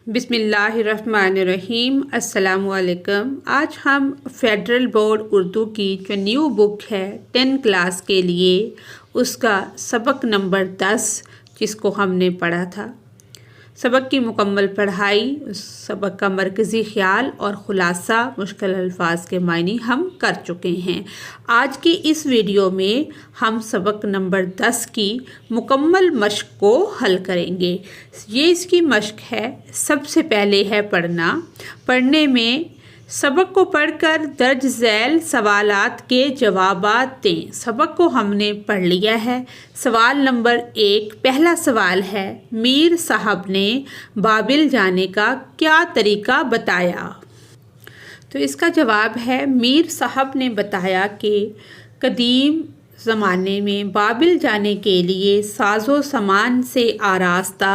بسم اللہ الرحمن الرحیم۔ السلام علیکم۔ آج ہم فیڈرل بورڈ اردو کی جو نیو بک ہے 10 کلاس کے لیے، اس کا سبق نمبر 10 جس کو ہم نے پڑھا تھا، سبق کی مکمل پڑھائی، اس سبق کا مرکزی خیال اور خلاصہ مشکل الفاظ کے معنی ہم کر چکے ہیں۔ آج کی اس ویڈیو میں ہم سبق نمبر 10 کی مکمل مشق کو حل کریں گے۔ یہ اس کی مشق ہے۔ سب سے پہلے ہے پڑھنے میں سبق کو پڑھ کر درج ذیل سوالات کے جوابات دیں۔ سبق کو ہم نے پڑھ لیا ہے۔ سوال نمبر 1، پہلا سوال ہے، میر صاحب نے بابل جانے کا کیا طریقہ بتایا؟ تو اس کا جواب ہے، میر صاحب نے بتایا کہ قدیم زمانے میں بابل جانے کے لیے ساز و سامان سے آراستہ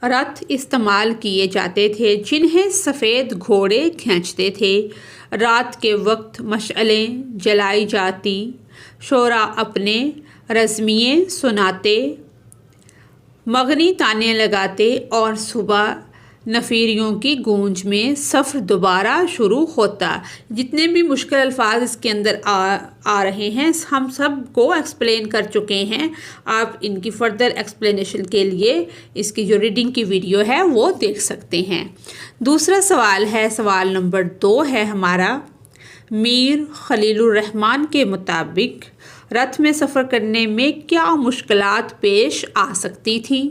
رتھ استعمال کیے جاتے تھے، جنہیں سفید گھوڑے کھینچتے تھے۔ رات کے وقت مشعلیں جلائی جاتی، شعراء اپنے رزمیے سناتے، مغنی تانے لگاتے اور صبح نفیریوں کی گونج میں سفر دوبارہ شروع ہوتا۔ جتنے بھی مشکل الفاظ اس کے اندر آ رہے ہیں، ہم سب کو ایکسپلین کر چکے ہیں۔ آپ ان کی فردر ایکسپلینیشن کے لیے اس کی جو ریڈنگ کی ویڈیو ہے وہ دیکھ سکتے ہیں۔ دوسرا سوال ہے، سوال نمبر 2 ہے ہمارا، میر خلیل الرحمن کے مطابق رتھ میں سفر کرنے میں کیا مشکلات پیش آ سکتی تھیں؟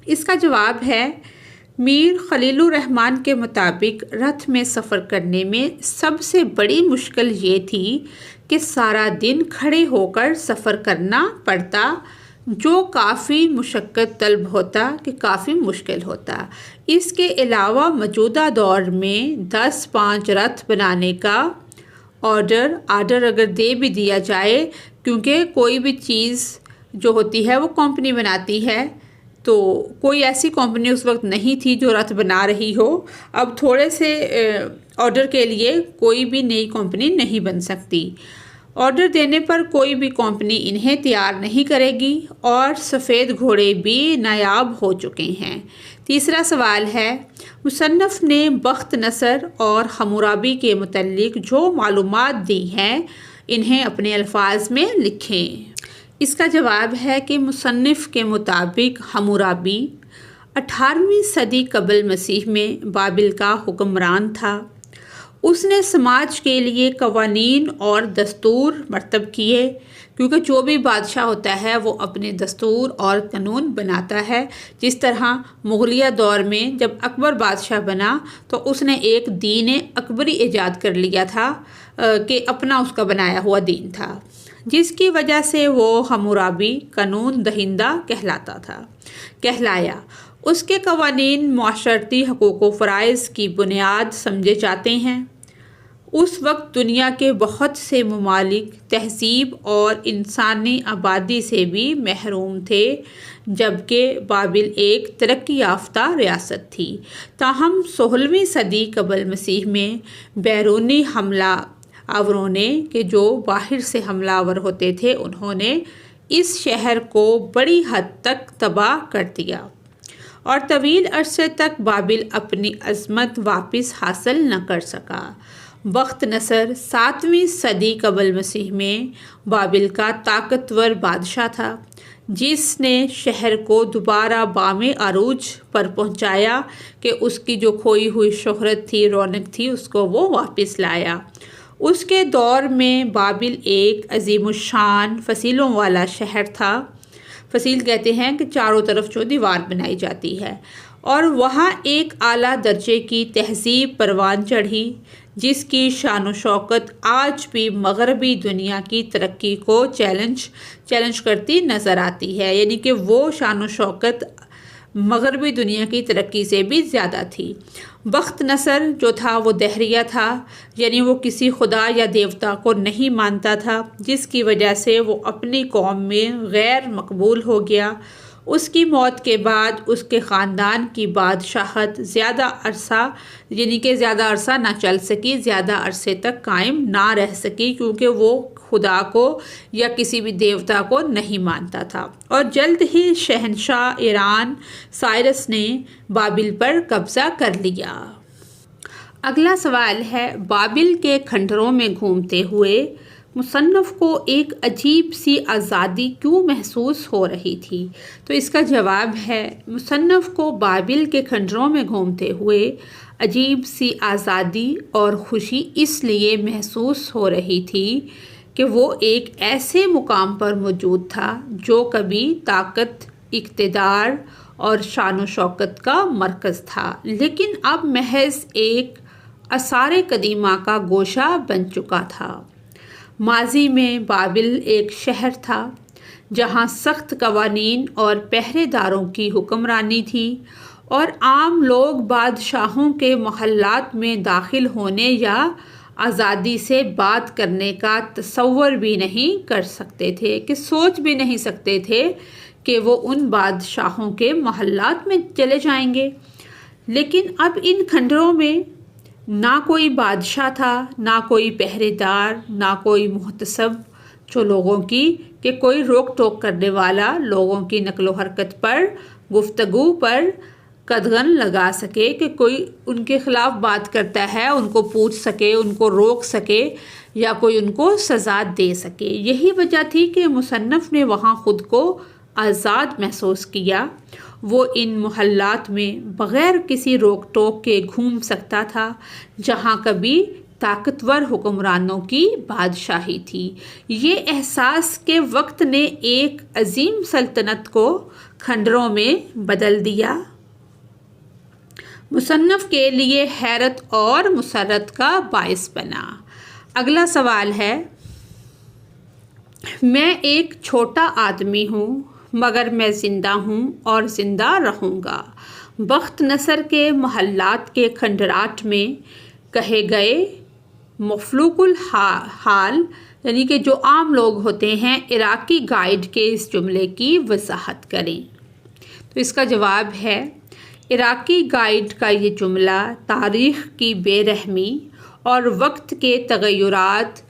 اس کا جواب ہے، میر خلیل الرحمن کے مطابق رتھ میں سفر کرنے میں سب سے بڑی مشکل یہ تھی کہ سارا دن کھڑے ہو کر سفر کرنا پڑتا، جو کافی مشقت طلب ہوتا، کہ کافی مشکل ہوتا۔ اس کے علاوہ موجودہ دور میں 10-5 رتھ بنانے کا آرڈر اگر دے بھی دیا جائے، کیونکہ کوئی بھی چیز جو ہوتی ہے وہ کمپنی بناتی ہے، تو کوئی ایسی کمپنی اس وقت نہیں تھی جو رتھ بنا رہی ہو۔ اب تھوڑے سے آرڈر کے لیے کوئی بھی نئی کمپنی نہیں بن سکتی۔ آرڈر دینے پر کوئی بھی کمپنی انہیں تیار نہیں کرے گی، اور سفید گھوڑے بھی نایاب ہو چکے ہیں۔ تیسرا سوال ہے، مصنف نے بخت نصر اور حمورابی کے متعلق جو معلومات دی ہیں، انہیں اپنے الفاظ میں لکھیں۔ اس کا جواب ہے کہ مصنف کے مطابق حمورابی 18ویں صدی قبل مسیح میں بابل کا حکمران تھا۔ اس نے سماج کے لیے قوانین اور دستور مرتب کیے، کیونکہ جو بھی بادشاہ ہوتا ہے وہ اپنے دستور اور قانون بناتا ہے۔ جس طرح مغلیہ دور میں جب اکبر بادشاہ بنا تو اس نے ایک دین اکبری ایجاد کر لیا تھا، کہ اپنا اس کا بنایا ہوا دین تھا، جس کی وجہ سے وہ حمورابی قانون دہندہ کہلایا۔ اس کے قوانین معاشرتی حقوق و فرائض کی بنیاد سمجھے جاتے ہیں۔ اس وقت دنیا کے بہت سے ممالک تہذیب اور انسانی آبادی سے بھی محروم تھے، جبکہ بابل ایک ترقی یافتہ ریاست تھی۔ تاہم 16ویں صدی قبل مسیح میں بیرونی حملہ آوروں نے، کہ جو باہر سے حملہ آور ہوتے تھے، انہوں نے اس شہر کو بڑی حد تک تباہ کر دیا، اور طویل عرصے تک بابل اپنی عظمت واپس حاصل نہ کر سکا۔ بخت نصر 7ویں صدی قبل مسیح میں بابل کا طاقتور بادشاہ تھا، جس نے شہر کو دوبارہ بام عروج پر پہنچایا، کہ اس کی جو کھوئی ہوئی شہرت تھی، رونق تھی، اس کو وہ واپس لایا۔ اس کے دور میں بابل ایک عظیم الشان فصیلوں والا شہر تھا۔ فصیل کہتے ہیں کہ چاروں طرف جو دیوار بنائی جاتی ہے، اور وہاں ایک اعلیٰ درجے کی تہذیب پروان چڑھی، جس کی شان و شوکت آج بھی مغربی دنیا کی ترقی کو چیلنج کرتی نظر آتی ہے، یعنی کہ وہ شان و شوکت مغربی دنیا کی ترقی سے بھی زیادہ تھی۔ بخت نصر جو تھا وہ دہریہ تھا، یعنی وہ کسی خدا یا دیوتا کو نہیں مانتا تھا، جس کی وجہ سے وہ اپنی قوم میں غیر مقبول ہو گیا۔ اس کی موت کے بعد اس کے خاندان کی بادشاہت زیادہ عرصہ نہ چل سکی، زیادہ عرصے تک قائم نہ رہ سکی، کیونکہ وہ خدا کو یا کسی بھی دیوتا کو نہیں مانتا تھا، اور جلد ہی شہنشاہ ایران سائرس نے بابل پر قبضہ کر لیا۔ اگلا سوال ہے، بابل کے کھنڈروں میں گھومتے ہوئے مصنف کو ایک عجیب سی آزادی کیوں محسوس ہو رہی تھی؟ تو اس کا جواب ہے، مصنف کو بابل کے کھنڈروں میں گھومتے ہوئے عجیب سی آزادی اور خوشی اس لیے محسوس ہو رہی تھی کہ وہ ایک ایسے مقام پر موجود تھا جو کبھی طاقت، اقتدار اور شان و شوکت کا مرکز تھا، لیکن اب محض ایک آثار قدیمہ کا گوشہ بن چکا تھا۔ ماضی میں بابل ایک شہر تھا جہاں سخت قوانین اور پہرے داروں کی حکمرانی تھی، اور عام لوگ بادشاہوں کے محلات میں داخل ہونے یا آزادی سے بات کرنے کا تصور بھی نہیں کر سکتے تھے، کہ سوچ بھی نہیں سکتے تھے کہ وہ ان بادشاہوں کے محلات میں چلے جائیں گے۔ لیکن اب ان کھنڈروں میں نہ کوئی بادشاہ تھا، نہ کوئی پہرے دار، نہ کوئی محتسب جو لوگوں کی کہ کوئی روک ٹوک کرنے والا لوگوں کی نقل و حرکت پر، گفتگو پر قدغن لگا سکے، کہ کوئی ان کے خلاف بات کرتا ہے ان کو پوچھ سکے، ان کو روک سکے، یا کوئی ان کو سزا دے سکے۔ یہی وجہ تھی کہ مصنف نے وہاں خود کو آزاد محسوس کیا۔ وہ ان محلات میں بغیر کسی روک ٹوک کے گھوم سکتا تھا جہاں کبھی طاقتور حکمرانوں کی بادشاہی تھی۔ یہ احساس کے وقت نے ایک عظیم سلطنت کو کھنڈروں میں بدل دیا، مصنف کے لیے حیرت اور مسرت کا باعث بنا۔ اگلا سوال ہے، میں ایک چھوٹا آدمی ہوں مگر میں زندہ ہوں اور زندہ رہوں گا۔ بخت نصر کے محلات کے کھنڈرات میں کہے گئے مفلوق الحال، یعنی کہ جو عام لوگ ہوتے ہیں، عراقی گائیڈ کے اس جملے کی وضاحت کریں۔ تو اس کا جواب ہے، عراقی گائیڈ کا یہ جملہ تاریخ کی بے رحمی اور وقت کے تغیرات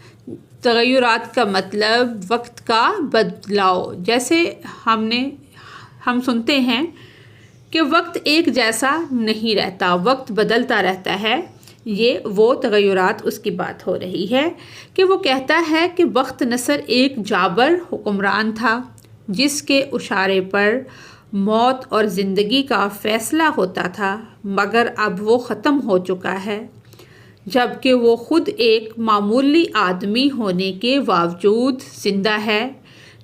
کا مطلب وقت کا بدلاؤ، جیسے ہم سنتے ہیں کہ وقت ایک جیسا نہیں رہتا، وقت بدلتا رہتا ہے، یہ وہ تغیرات اس کی بات ہو رہی ہے کہ وہ کہتا ہے کہ بخت نصر ایک جابر حکمران تھا جس کے اشارے پر موت اور زندگی کا فیصلہ ہوتا تھا، مگر اب وہ ختم ہو چکا ہے، جبکہ وہ خود ایک معمولی آدمی ہونے کے باوجود زندہ ہے،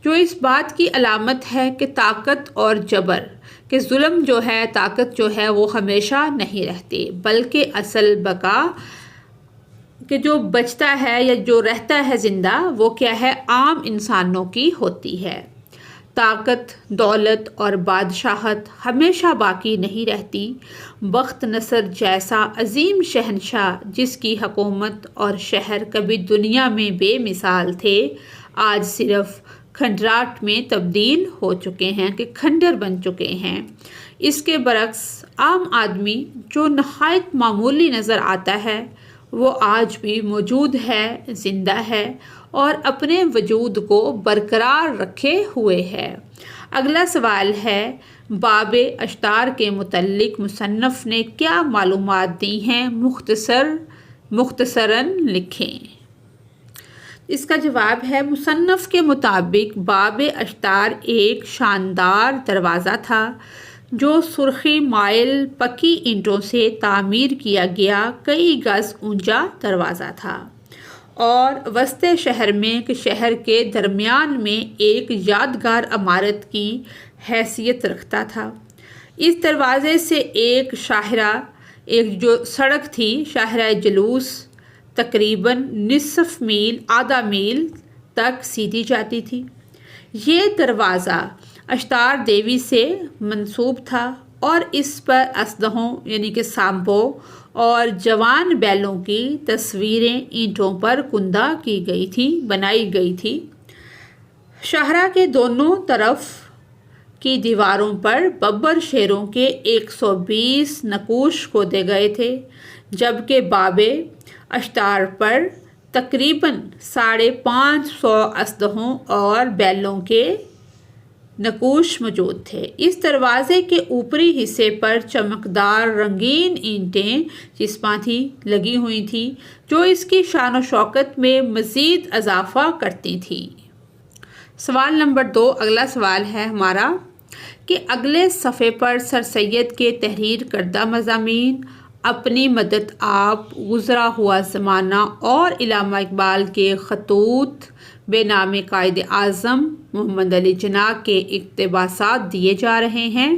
جو اس بات کی علامت ہے کہ طاقت اور جبر، کہ ظلم جو ہے، طاقت جو ہے، وہ ہمیشہ نہیں رہتے، بلکہ اصل بقا کہ جو بچتا ہے یا جو رہتا ہے زندہ، وہ کیا ہے، عام انسانوں کی ہوتی ہے۔ طاقت، دولت اور بادشاہت ہمیشہ باقی نہیں رہتی۔ بخت نصر جیسا عظیم شہنشاہ جس کی حکومت اور شہر کبھی دنیا میں بے مثال تھے، آج صرف کھنڈرات میں تبدیل ہو چکے ہیں، کہ کھنڈر بن چکے ہیں۔ اس کے برعکس عام آدمی جو نہایت معمولی نظر آتا ہے، وہ آج بھی موجود ہے، زندہ ہے اور اپنے وجود کو برقرار رکھے ہوئے ہے۔ اگلا سوال ہے، باب اشتار کے متعلق مصنف نے کیا معلومات دی ہیں؟ مختصراً لکھیں۔ اس کا جواب ہے، مصنف کے مطابق باب اشتار ایک شاندار دروازہ تھا جو سرخی مائل پکی اینٹوں سے تعمیر کیا گیا کئی گز اونچا دروازہ تھا، اور وسط شہر میں کہ شہر کے درمیان میں ایک یادگار عمارت کی حیثیت رکھتا تھا۔ اس دروازے سے ایک جو سڑک تھی، شاہراہ جلوس، تقریباً نصف میل، آدھا میل تک سیدھی جاتی تھی۔ یہ دروازہ اشتار دیوی سے منسوب تھا اور اس پر اسدہوں یعنی کہ سانپوں اور جوان بیلوں کی تصویریں اینٹوں پر کندہ کی گئی تھی، بنائی گئی تھی۔ شاہراہ کے دونوں طرف کی دیواروں پر ببر شیروں کے 120 نقوش کھودے گئے تھے، جبکہ باب اشتار پر تقریباً 550 اسلحوں اور بیلوں کے نقوش موجود تھے۔ اس دروازے کے اوپری حصے پر چمکدار رنگین اینٹیں چسپاں لگی ہوئی تھیں جو اس کی شان و شوکت میں مزید اضافہ کرتی تھیں۔ سوال نمبر 2، اگلا سوال ہے ہمارا کہ اگلے صفحے پر سر سید کے تحریر کردہ مضامین، اپنی مدد آپ، گزرا ہوا زمانہ اور علامہ اقبال کے خطوط بے نام قائد اعظم محمد علی جناح کے اقتباسات دیے جا رہے ہیں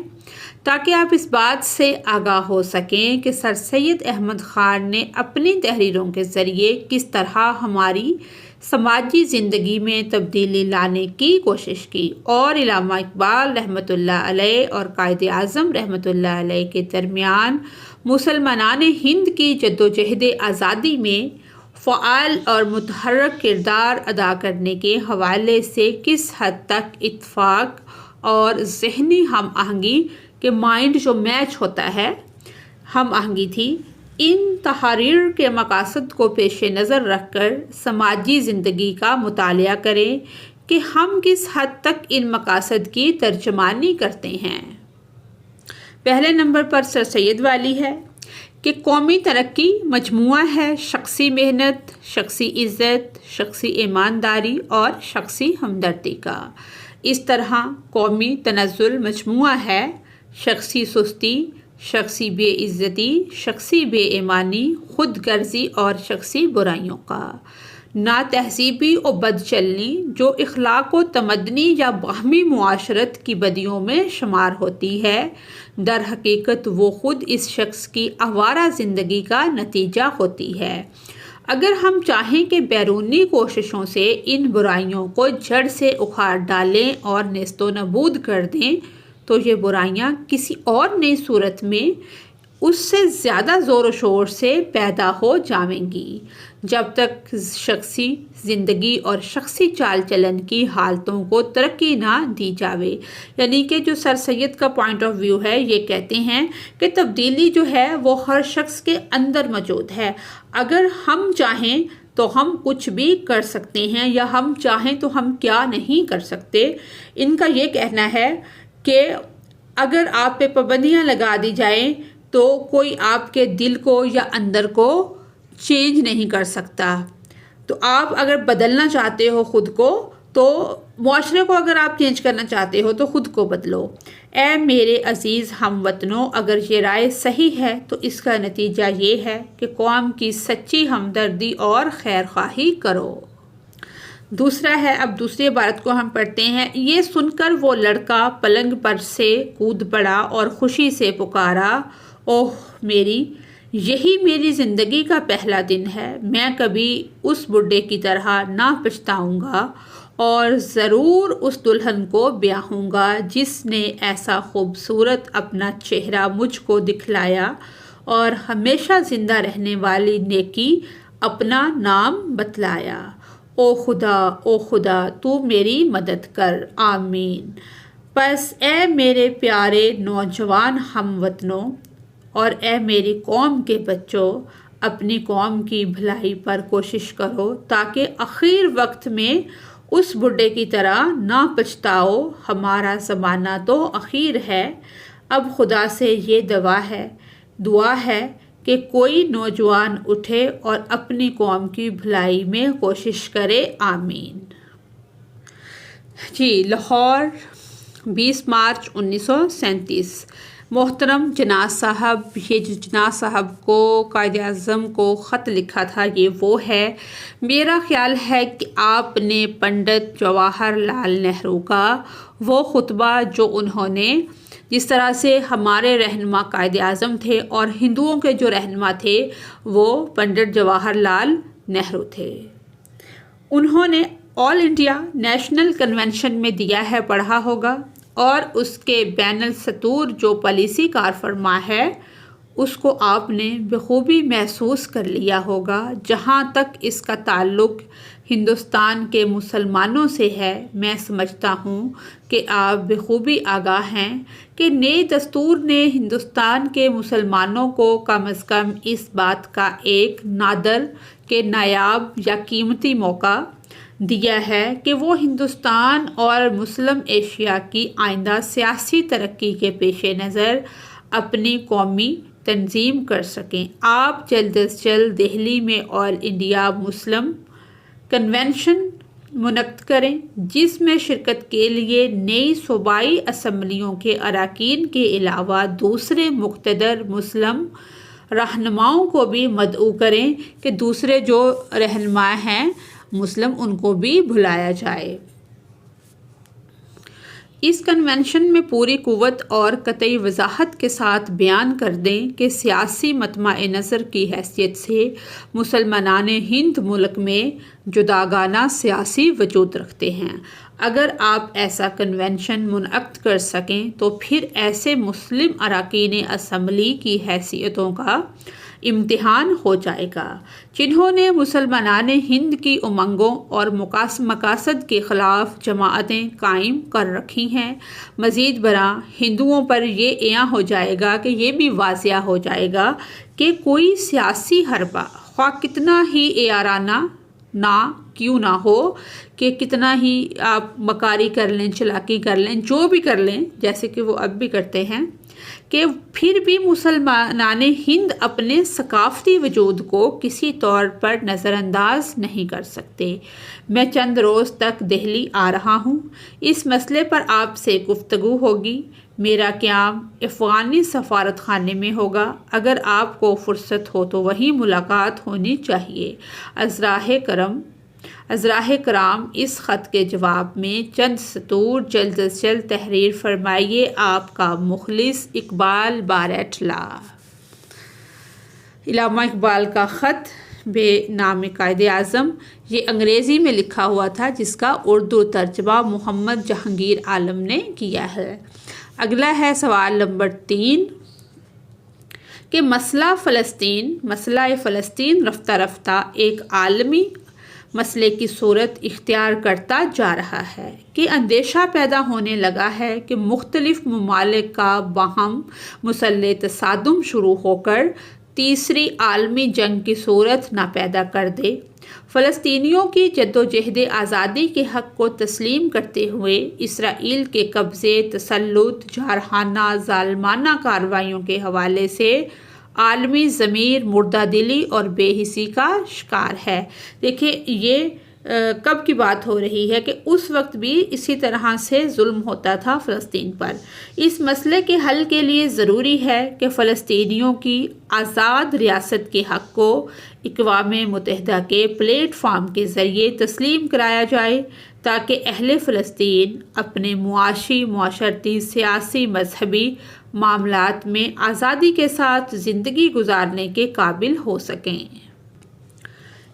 تاکہ آپ اس بات سے آگاہ ہو سکیں کہ سر سید احمد خان نے اپنی تحریروں کے ذریعے کس طرح ہماری سماجی زندگی میں تبدیلی لانے کی کوشش کی، اور علامہ اقبال رحمۃ اللہ علیہ اور قائد اعظم رحمۃ اللہ علیہ کے درمیان مسلمانان ہند کی جدوجہد آزادی میں فعال اور متحرک کردار ادا کرنے کے حوالے سے کس حد تک اتفاق اور ذہنی ہم آہنگی کے مائنڈ جو میچ ہوتا ہے ہم آہنگی تھی۔ ان تحریر کے مقاصد کو پیش نظر رکھ کر سماجی زندگی کا مطالعہ کریں کہ ہم کس حد تک ان مقاصد کی ترجمانی کرتے ہیں۔ پہلے نمبر پر سر سید والی ہے کہ قومی ترقی مجموعہ ہے شخصی محنت، شخصی عزت، شخصی ایمانداری اور شخصی ہمدردی کا۔ اس طرح قومی تنزل مجموعہ ہے شخصی سستی، شخصی بے عزتی، شخصی بے ایمانی، خود غرضی اور شخصی برائیوں کا۔ ناتہذیبی و بد چلنی جو اخلاق و تمدنی یا باہمی معاشرت کی بدیوں میں شمار ہوتی ہے، در حقیقت وہ خود اس شخص کی آوارہ زندگی کا نتیجہ ہوتی ہے۔ اگر ہم چاہیں کہ بیرونی کوششوں سے ان برائیوں کو جڑ سے اکھاڑ ڈالیں اور نیست و نابود کر دیں تو یہ برائیاں کسی اور نئی صورت میں اس سے زیادہ زور و شور سے پیدا ہو جائیں گی۔ جب تک شخصی زندگی اور شخصی چال چلن کی حالتوں کو ترقی نہ دی جاوے، یعنی کہ جو سر سید کا پوائنٹ آف ویو ہے، یہ کہتے ہیں کہ تبدیلی جو ہے وہ ہر شخص کے اندر موجود ہے۔ اگر ہم چاہیں تو ہم کچھ بھی کر سکتے ہیں، یا ہم چاہیں تو ہم کیا نہیں کر سکتے۔ ان کا یہ کہنا ہے کہ اگر آپ پہ پابندیاں لگا دی جائیں تو کوئی آپ کے دل کو یا اندر کو چینج نہیں کر سکتا۔ تو آپ اگر بدلنا چاہتے ہو خود کو، تو معاشرے کو اگر آپ چینج کرنا چاہتے ہو تو خود کو بدلو۔ اے میرے عزیز ہم وطنوں، اگر یہ رائے صحیح ہے تو اس کا نتیجہ یہ ہے کہ قوم کی سچی ہمدردی اور خیر خواہی کرو۔ دوسرا ہے، اب دوسری عبارت کو ہم پڑھتے ہیں۔ یہ سن کر وہ لڑکا پلنگ پر سے کود پڑا اور خوشی سے پکارا، اوہ میری، یہی میری زندگی کا پہلا دن ہے۔ میں کبھی اس بڈھے کی طرح نہ پچھتاؤں گا اور ضرور اس دلہن کو بیاہوں گا جس نے ایسا خوبصورت اپنا چہرہ مجھ کو دکھلایا اور ہمیشہ زندہ رہنے والی نیکی اپنا نام بتلایا۔ او خدا تو میری مدد کر، آمین۔ پس اے میرے پیارے نوجوان ہم وطنوں اور اے میری قوم کے بچوں، اپنی قوم کی بھلائی پر کوشش کرو تاکہ اخیر وقت میں اس بڈھے کی طرح نہ پچھتاؤ۔ ہمارا زمانہ تو اخیر ہے۔ اب خدا سے یہ دعا ہے کہ کوئی نوجوان اٹھے اور اپنی قوم کی بھلائی میں کوشش کرے، آمین۔ لاہور، 20 مارچ 1937۔ محترم جناح صاحب، یہ جو جناح صاحب کو قائد اعظم کو خط لکھا تھا یہ وہ ہے۔ میرا خیال ہے کہ آپ نے پنڈت جواہر لال نہرو کا وہ خطبہ جو انہوں نے جس طرح سے ہمارے رہنما قائد اعظم تھے اور ہندوؤں کے جو رہنما تھے وہ پنڈت جواہر لال نہرو تھے، انہوں نے آل انڈیا نیشنل کنونشن میں دیا ہے، پڑھا ہوگا، اور اس کے بین السطور جو پالیسی کار فرما ہے اس کو آپ نے بخوبی محسوس کر لیا ہوگا۔ جہاں تک اس کا تعلق ہندوستان کے مسلمانوں سے ہے، میں سمجھتا ہوں کہ آپ بخوبی آگاہ ہیں کہ نئے دستور نے ہندوستان کے مسلمانوں کو کم از کم اس بات کا ایک نادر کہ نایاب یا قیمتی موقع دیا ہے کہ وہ ہندوستان اور مسلم ایشیا کی آئندہ سیاسی ترقی کے پیش نظر اپنی قومی تنظیم کر سکیں۔ آپ جلد از جلد دہلی میں آل انڈیا مسلم کنونشن منعقد کریں، جس میں شرکت کے لیے نئی صوبائی اسمبلیوں کے اراکین کے علاوہ دوسرے مقتدر مسلم رہنماؤں کو بھی مدعو کریں کہ دوسرے جو رہنما ہیں مسلم ان کو بھی بلایا جائے۔ اس کنونشن میں پوری قوت اور قطعی وضاحت کے ساتھ بیان کر دیں کہ سیاسی مطمع نظر کی حیثیت سے مسلمانان ہند ملک میں جداگانہ سیاسی وجود رکھتے ہیں۔ اگر آپ ایسا کنونشن منعقد کر سکیں تو پھر ایسے مسلم اراکین اسمبلی کی حیثیتوں کا امتحان ہو جائے گا جنہوں نے مسلمانان ہند کی امنگوں اور مقاصد کے خلاف جماعتیں قائم کر رکھی ہیں۔ مزید برآں ہندوؤں پر یہ عیاں ہو جائے گا کہ یہ بھی واضح ہو جائے گا کہ کوئی سیاسی حربہ خواہ کتنا ہی اعارانہ نہ کیوں نہ ہو، کہ کتنا ہی آپ مکاری کر لیں، چلاکی کر لیں، جو بھی کر لیں جیسے کہ وہ اب بھی کرتے ہیں، کہ پھر بھی مسلمانان ہند اپنے ثقافتی وجود کو کسی طور پر نظر انداز نہیں کر سکتے۔ میں چند روز تک دہلی آ رہا ہوں، اس مسئلے پر آپ سے گفتگو ہوگی۔ میرا قیام افغانی سفارت خانے میں ہوگا، اگر آپ کو فرصت ہو تو وہیں ملاقات ہونی چاہیے۔ عذراء کرام، اس خط کے جواب میں چند سطور جلد از جلد تحریر فرمائیے۔ آپ کا مخلص اقبال بارٹ لا۔ علامہ اقبال کا خط بے نام قائد اعظم، یہ انگریزی میں لکھا ہوا تھا جس کا اردو ترجمہ محمد جہانگیر عالم نے کیا ہے۔ اگلا ہے سوال نمبر 3 کہ مسئلہ فلسطین رفتہ رفتہ ایک عالمی مسئلے کی صورت اختیار کرتا جا رہا ہے کہ اندیشہ پیدا ہونے لگا ہے کہ مختلف ممالک کا باہم مسلح تصادم شروع ہو کر تیسری عالمی جنگ کی صورت نہ پیدا کر دے۔ فلسطینیوں کی جدوجہد آزادی کے حق کو تسلیم کرتے ہوئے اسرائیل کے قبضے، تسلط، جارحانہ ظالمانہ کارروائیوں کے حوالے سے عالمی ضمیر مردہ دلی اور بے حسی کا شکار ہے۔ دیکھیں یہ کب کی بات ہو رہی ہے کہ اس وقت بھی اسی طرح سے ظلم ہوتا تھا فلسطین پر۔ اس مسئلے کے حل کے لیے ضروری ہے کہ فلسطینیوں کی آزاد ریاست کے حق کو اقوام متحدہ کے پلیٹ فارم کے ذریعے تسلیم کرایا جائے تاکہ اہل فلسطین اپنے معاشرتی، سیاسی، مذہبی معاملات میں آزادی کے ساتھ زندگی گزارنے کے قابل ہو سکیں۔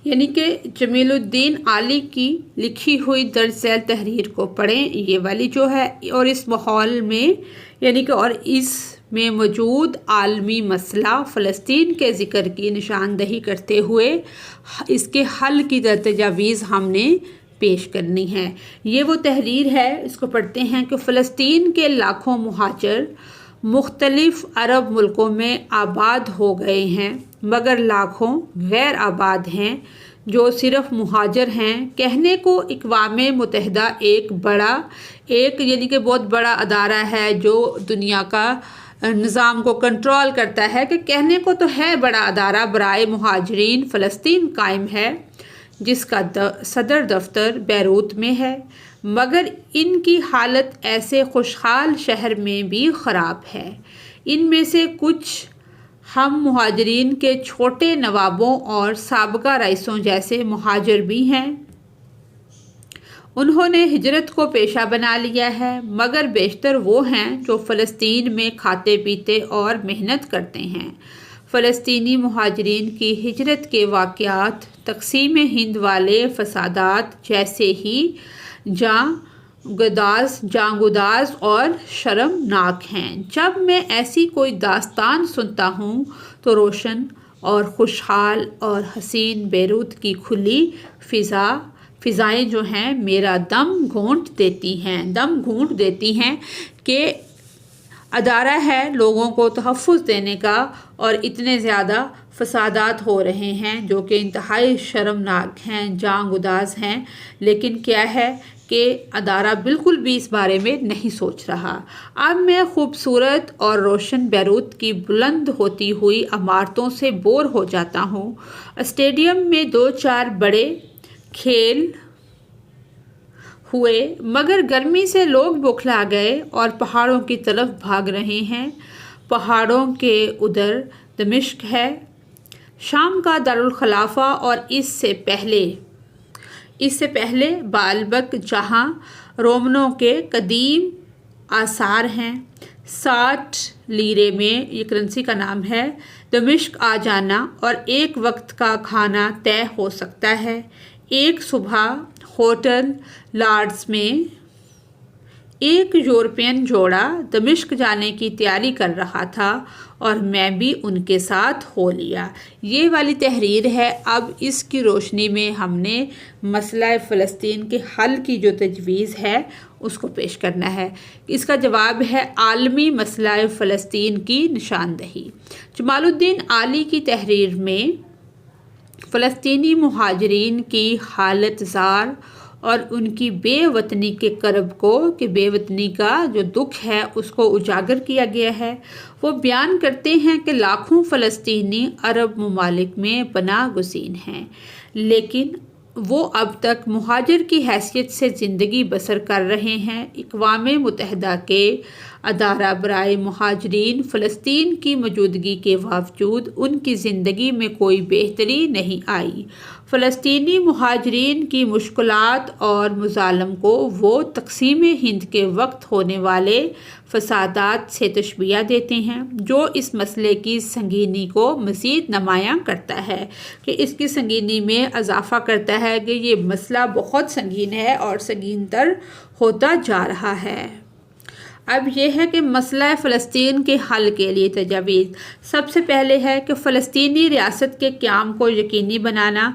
یعنی کہ جمیل الدین علی کی لکھی ہوئی درج ذیل تحریر کو پڑھیں، یہ والی جو ہے، اور اس ماحول میں یعنی کہ اور اس میں موجود عالمی مسئلہ فلسطین کے ذکر کی نشاندہی کرتے ہوئے اس کے حل کی تجاویز ہم نے پیش کرنی ہے۔ یہ وہ تحریر ہے، اس کو پڑھتے ہیں کہ فلسطین کے لاکھوں مہاجر مختلف عرب ملکوں میں آباد ہو گئے ہیں، مگر لاکھوں غیر آباد ہیں جو صرف مہاجر ہیں۔ کہنے کو اقوام متحدہ ایک یعنی کہ بہت بڑا ادارہ ہے جو دنیا کا نظام کو کنٹرول کرتا ہے، کہ کہنے کو تو ہے بڑا ادارہ برائے مہاجرین فلسطین قائم ہے، جس کا صدر دفتر بیروت میں ہے، مگر ان کی حالت ایسے خوشحال شہر میں بھی خراب ہے۔ ان میں سے کچھ ہم مہاجرین کے چھوٹے نوابوں اور سابقہ رئیسوں جیسے مہاجر بھی ہیں۔ انہوں نے ہجرت کو پیشہ بنا لیا ہے، مگر بیشتر وہ ہیں جو فلسطین میں کھاتے پیتے اور محنت کرتے ہیں۔ فلسطینی مہاجرین کی ہجرت کے واقعات تقسیم ہند والے فسادات جیسے ہی جاں جانگداز اور شرمناک ہیں۔ جب میں ایسی کوئی داستان سنتا ہوں تو روشن اور خوشحال اور حسین بیروت کی کھلی فضائیں جو ہیں میرا دم گھونٹ دیتی ہیں کہ ادارہ ہے لوگوں کو تحفظ دینے کا، اور اتنے زیادہ فسادات ہو رہے ہیں جو کہ انتہائی شرمناک ہیں، جانگداز ہیں، لیکن کیا ہے کہ ادارہ بالکل بھی اس بارے میں نہیں سوچ رہا۔ اب میں خوبصورت اور روشن بیروت کی بلند ہوتی ہوئی عمارتوں سے بور ہو جاتا ہوں۔ اسٹیڈیم میں 2-4 بڑے کھیل ہوئے، مگر گرمی سے لوگ بوکھلا گئے اور پہاڑوں کی طرف بھاگ رہے ہیں۔ پہاڑوں کے ادھر دمشق ہے، شام کا دارالخلافہ، اور اس سے پہلے بالبک جہاں رومنوں کے قدیم آثار ہیں۔ 60 لیرے میں، یہ کرنسی کا نام ہے، دمشق آ جانا اور ایک وقت کا کھانا طے ہو سکتا ہے۔ ایک صبح ہوٹل لارڈز میں ایک یورپین جوڑا دمشق جانے کی تیاری کر رہا تھا اور میں بھی ان کے ساتھ ہو لیا۔ یہ والی تحریر ہے۔ اب اس کی روشنی میں ہم نے مسئلہ فلسطین کے حل کی جو تجویز ہے اس کو پیش کرنا ہے۔ اس کا جواب ہے عالمی مسئلہ فلسطین کی نشاندہی۔ جمال الدین عالی کی تحریر میں فلسطینی مہاجرین کی حالت زار اور ان کی بے وطنی کے کرب کو، کہ بے وطنی کا جو دکھ ہے اس کو اجاگر کیا گیا ہے۔ وہ بیان کرتے ہیں کہ لاکھوں فلسطینی عرب ممالک میں پناہ گزین ہیں، لیکن وہ اب تک مہاجر کی حیثیت سے زندگی بسر کر رہے ہیں۔ اقوام متحدہ کے ادارہ برائے مہاجرین فلسطین کی موجودگی کے باوجود ان کی زندگی میں کوئی بہتری نہیں آئی۔ فلسطینی مہاجرین کی مشکلات اور مظالم کو وہ تقسیم ہند کے وقت ہونے والے فسادات سے تشبیہ دیتے ہیں، جو اس مسئلے کی سنگینی کو مزید نمایاں کرتا ہے، کہ اس کی سنگینی میں اضافہ کرتا ہے کہ یہ مسئلہ بہت سنگین ہے اور سنگین تر ہوتا جا رہا ہے۔ اب یہ ہے کہ مسئلہ فلسطین کے حل کے لیے تجاویز۔ سب سے پہلے ہے کہ فلسطینی ریاست کے قیام کو یقینی بنانا،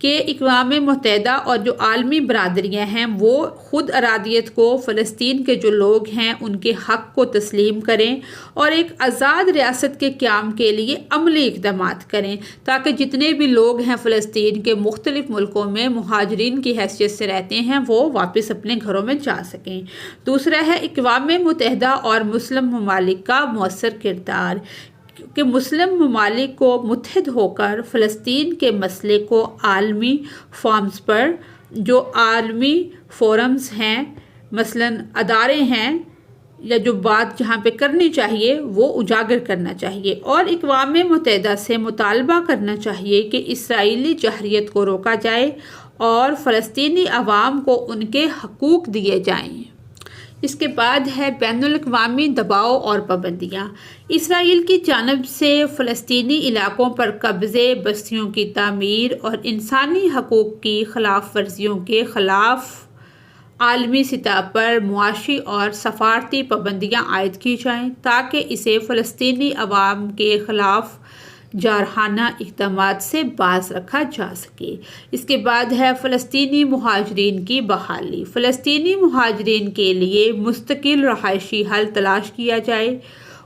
کہ اقوام متحدہ اور جو عالمی برادریاں ہیں وہ خود ارادیت کو فلسطین کے جو لوگ ہیں ان کے حق کو تسلیم کریں اور ایک آزاد ریاست کے قیام کے لیے عملی اقدامات کریں، تاکہ جتنے بھی لوگ ہیں فلسطین کے مختلف ملکوں میں مہاجرین کی حیثیت سے رہتے ہیں وہ واپس اپنے گھروں میں جا سکیں۔ دوسرا ہے اقوام متحدہ اور مسلم ممالک کا مؤثر کردار، کہ مسلم ممالک کو متحد ہو کر فلسطین کے مسئلے کو عالمی فورمز پر، جو عالمی فورمز ہیں، مثلاً ادارے ہیں، یا جو بات جہاں پہ کرنی چاہیے وہ اجاگر کرنا چاہیے، اور اقوام متحدہ سے مطالبہ کرنا چاہیے کہ اسرائیلی جارحیت کو روکا جائے اور فلسطینی عوام کو ان کے حقوق دیے جائیں۔ اس کے بعد ہے بین الاقوامی دباؤ اور پابندیاں۔ اسرائیل کی جانب سے فلسطینی علاقوں پر قبضے، بستیوں کی تعمیر اور انسانی حقوق کی خلاف ورزیوں کے خلاف عالمی سطح پر معاشی اور سفارتی پابندیاں عائد کی جائیں، تاکہ اسے فلسطینی عوام کے خلاف جارحانہ اقدامات سے باز رکھا جا سکے۔ اس کے بعد ہے فلسطینی مہاجرین کی بحالی۔ فلسطینی مہاجرین کے لیے مستقل رہائشی حل تلاش کیا جائے،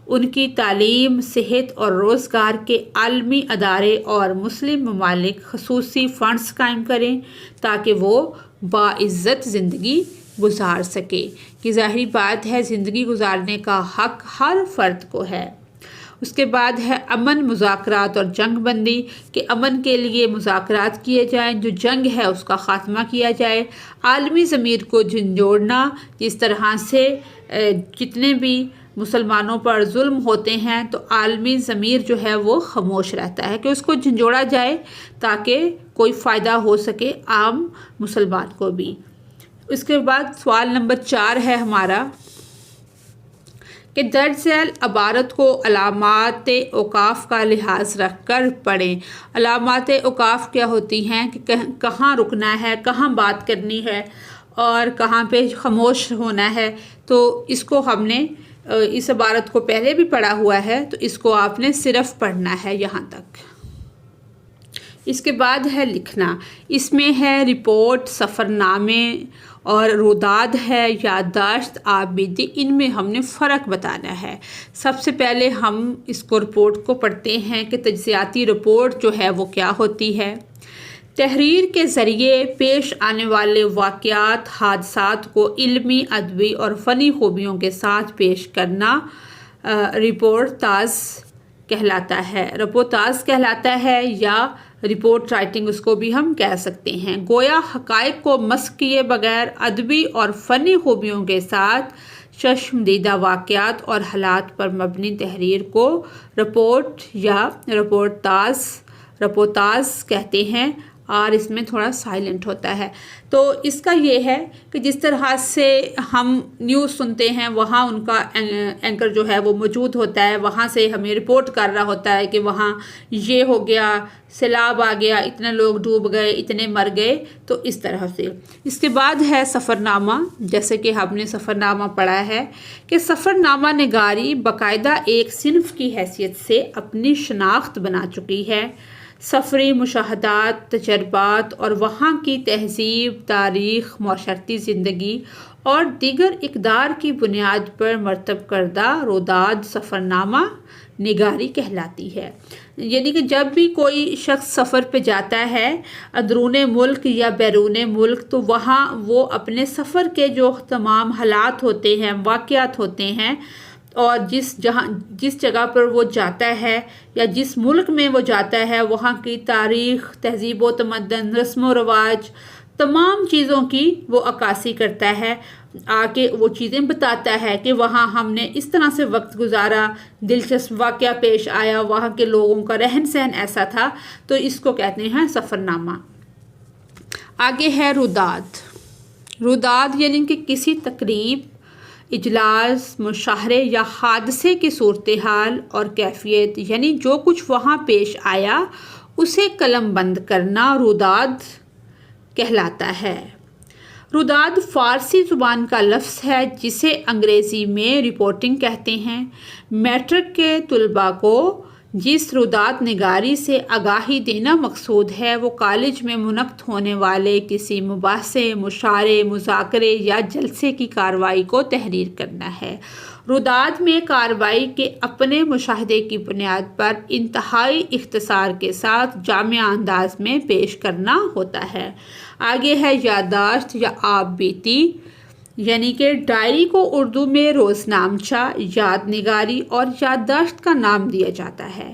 ان کی تعلیم، صحت اور روزگار کے عالمی ادارے اور مسلم ممالک خصوصی فنڈز قائم کریں تاکہ وہ باعزت زندگی گزار سکے، کہ ظاہری بات ہے زندگی گزارنے کا حق ہر فرد کو ہے۔ اس کے بعد ہے امن، مذاکرات اور جنگ بندی، کہ امن کے لیے مذاکرات کیے جائیں، جو جنگ ہے اس کا خاتمہ کیا جائے، عالمی ضمیر کو جھنجھوڑنا، جس طرح سے جتنے بھی مسلمانوں پر ظلم ہوتے ہیں تو عالمی ضمیر جو ہے وہ خاموش رہتا ہے، کہ اس کو جھنجھوڑا جائے تاکہ کوئی فائدہ ہو سکے عام مسلمان کو بھی۔ اس کے بعد سوال نمبر 4 ہے ہمارا، کہ درج ذیل عبارت کو علامات اوقاف کا لحاظ رکھ کر پڑھیں۔ علامات اوقاف کیا ہوتی ہیں، کہ کہاں رکنا ہے، کہاں بات کرنی ہے، اور کہاں پہ خاموش ہونا ہے، تو اس کو ہم نے اس عبارت کو پہلے بھی پڑھا ہوا ہے، تو اس کو آپ نے صرف پڑھنا ہے یہاں تک۔ اس کے بعد ہے لکھنا، اس میں ہے رپورٹ، سفر نامے اور روداد ہے، یادداشت، آپ بیتی، ان میں ہم نے فرق بتانا ہے۔ سب سے پہلے ہم اس کو رپورٹ کو پڑھتے ہیں کہ تجزیاتی رپورٹ جو ہے وہ کیا ہوتی ہے۔ تحریر کے ذریعے پیش آنے والے واقعات، حادثات کو علمی، ادبی اور فنی خوبیوں کے ساتھ پیش کرنا رپورتاژ کہلاتا ہے۔ رپورتاژ کہلاتا ہے یا رپورٹ رائٹنگ اس کو بھی ہم کہہ سکتے ہیں۔ گویا حقائق کو مسخ کیے بغیر ادبی اور فنی خوبیوں کے ساتھ چشم دیدہ واقعات اور حالات پر مبنی تحریر کو رپورٹ یا رپورتاژ کہتے ہیں، اور اس میں تھوڑا سائلنٹ ہوتا ہے۔ تو اس کا یہ ہے کہ جس طرح سے ہم نیوز سنتے ہیں وہاں ان کا اینکر جو ہے وہ موجود ہوتا ہے، وہاں سے ہمیں رپورٹ کر رہا ہوتا ہے کہ وہاں یہ ہو گیا، سیلاب آ گیا، اتنے لوگ ڈوب گئے، اتنے مر گئے، تو اس طرح سے۔ اس کے بعد ہے سفر نامہ، جیسے کہ ہم نے سفر نامہ پڑھا ہے کہ سفر نامہ نگاری باقاعدہ ایک صنف کی حیثیت سے اپنی شناخت بنا چکی ہے۔ سفری مشاہدات، تجربات اور وہاں کی تہذیب، تاریخ، معاشرتی زندگی اور دیگر اقدار کی بنیاد پر مرتب کردہ روداد سفر نامہ نگاری کہلاتی ہے۔ یعنی کہ جب بھی کوئی شخص سفر پہ جاتا ہے اندرون ملک یا بیرون ملک، تو وہاں وہ اپنے سفر کے جو تمام حالات ہوتے ہیں، واقعات ہوتے ہیں، اور جس جگہ پر وہ جاتا ہے یا جس ملک میں وہ جاتا ہے، وہاں کی تاریخ، تہذیب و تمدن، رسم و رواج، تمام چیزوں کی وہ عکاسی کرتا ہے، آکے وہ چیزیں بتاتا ہے کہ وہاں ہم نے اس طرح سے وقت گزارا، دلچسپ واقعہ پیش آیا، وہاں کے لوگوں کا رہن سہن ایسا تھا، تو اس کو کہتے ہیں سفر نامہ۔ آگے ہے روداد۔ روداد یعنی کہ کسی تقریب، اجلاس، مشاعرے یا حادثے کی صورتحال اور کیفیت، یعنی جو کچھ وہاں پیش آیا اسے قلم بند کرنا روداد کہلاتا ہے۔ روداد فارسی زبان کا لفظ ہے جسے انگریزی میں رپورٹنگ کہتے ہیں۔ میٹرک کے طلباء کو جس روداد نگاری سے آگاہی دینا مقصود ہے، وہ کالج میں منعقد ہونے والے کسی مباحثے، مشاعرے، مذاکرے یا جلسے کی کارروائی کو تحریر کرنا ہے۔ روداد میں کارروائی کے اپنے مشاہدے کی بنیاد پر انتہائی اختصار کے ساتھ جامع انداز میں پیش کرنا ہوتا ہے۔ آگے ہے یادداشت یا آپ بیتی، یعنی کہ ڈائری کو اردو میں روزنامچہ، یاد نگاری اور یادداشت کا نام دیا جاتا ہے۔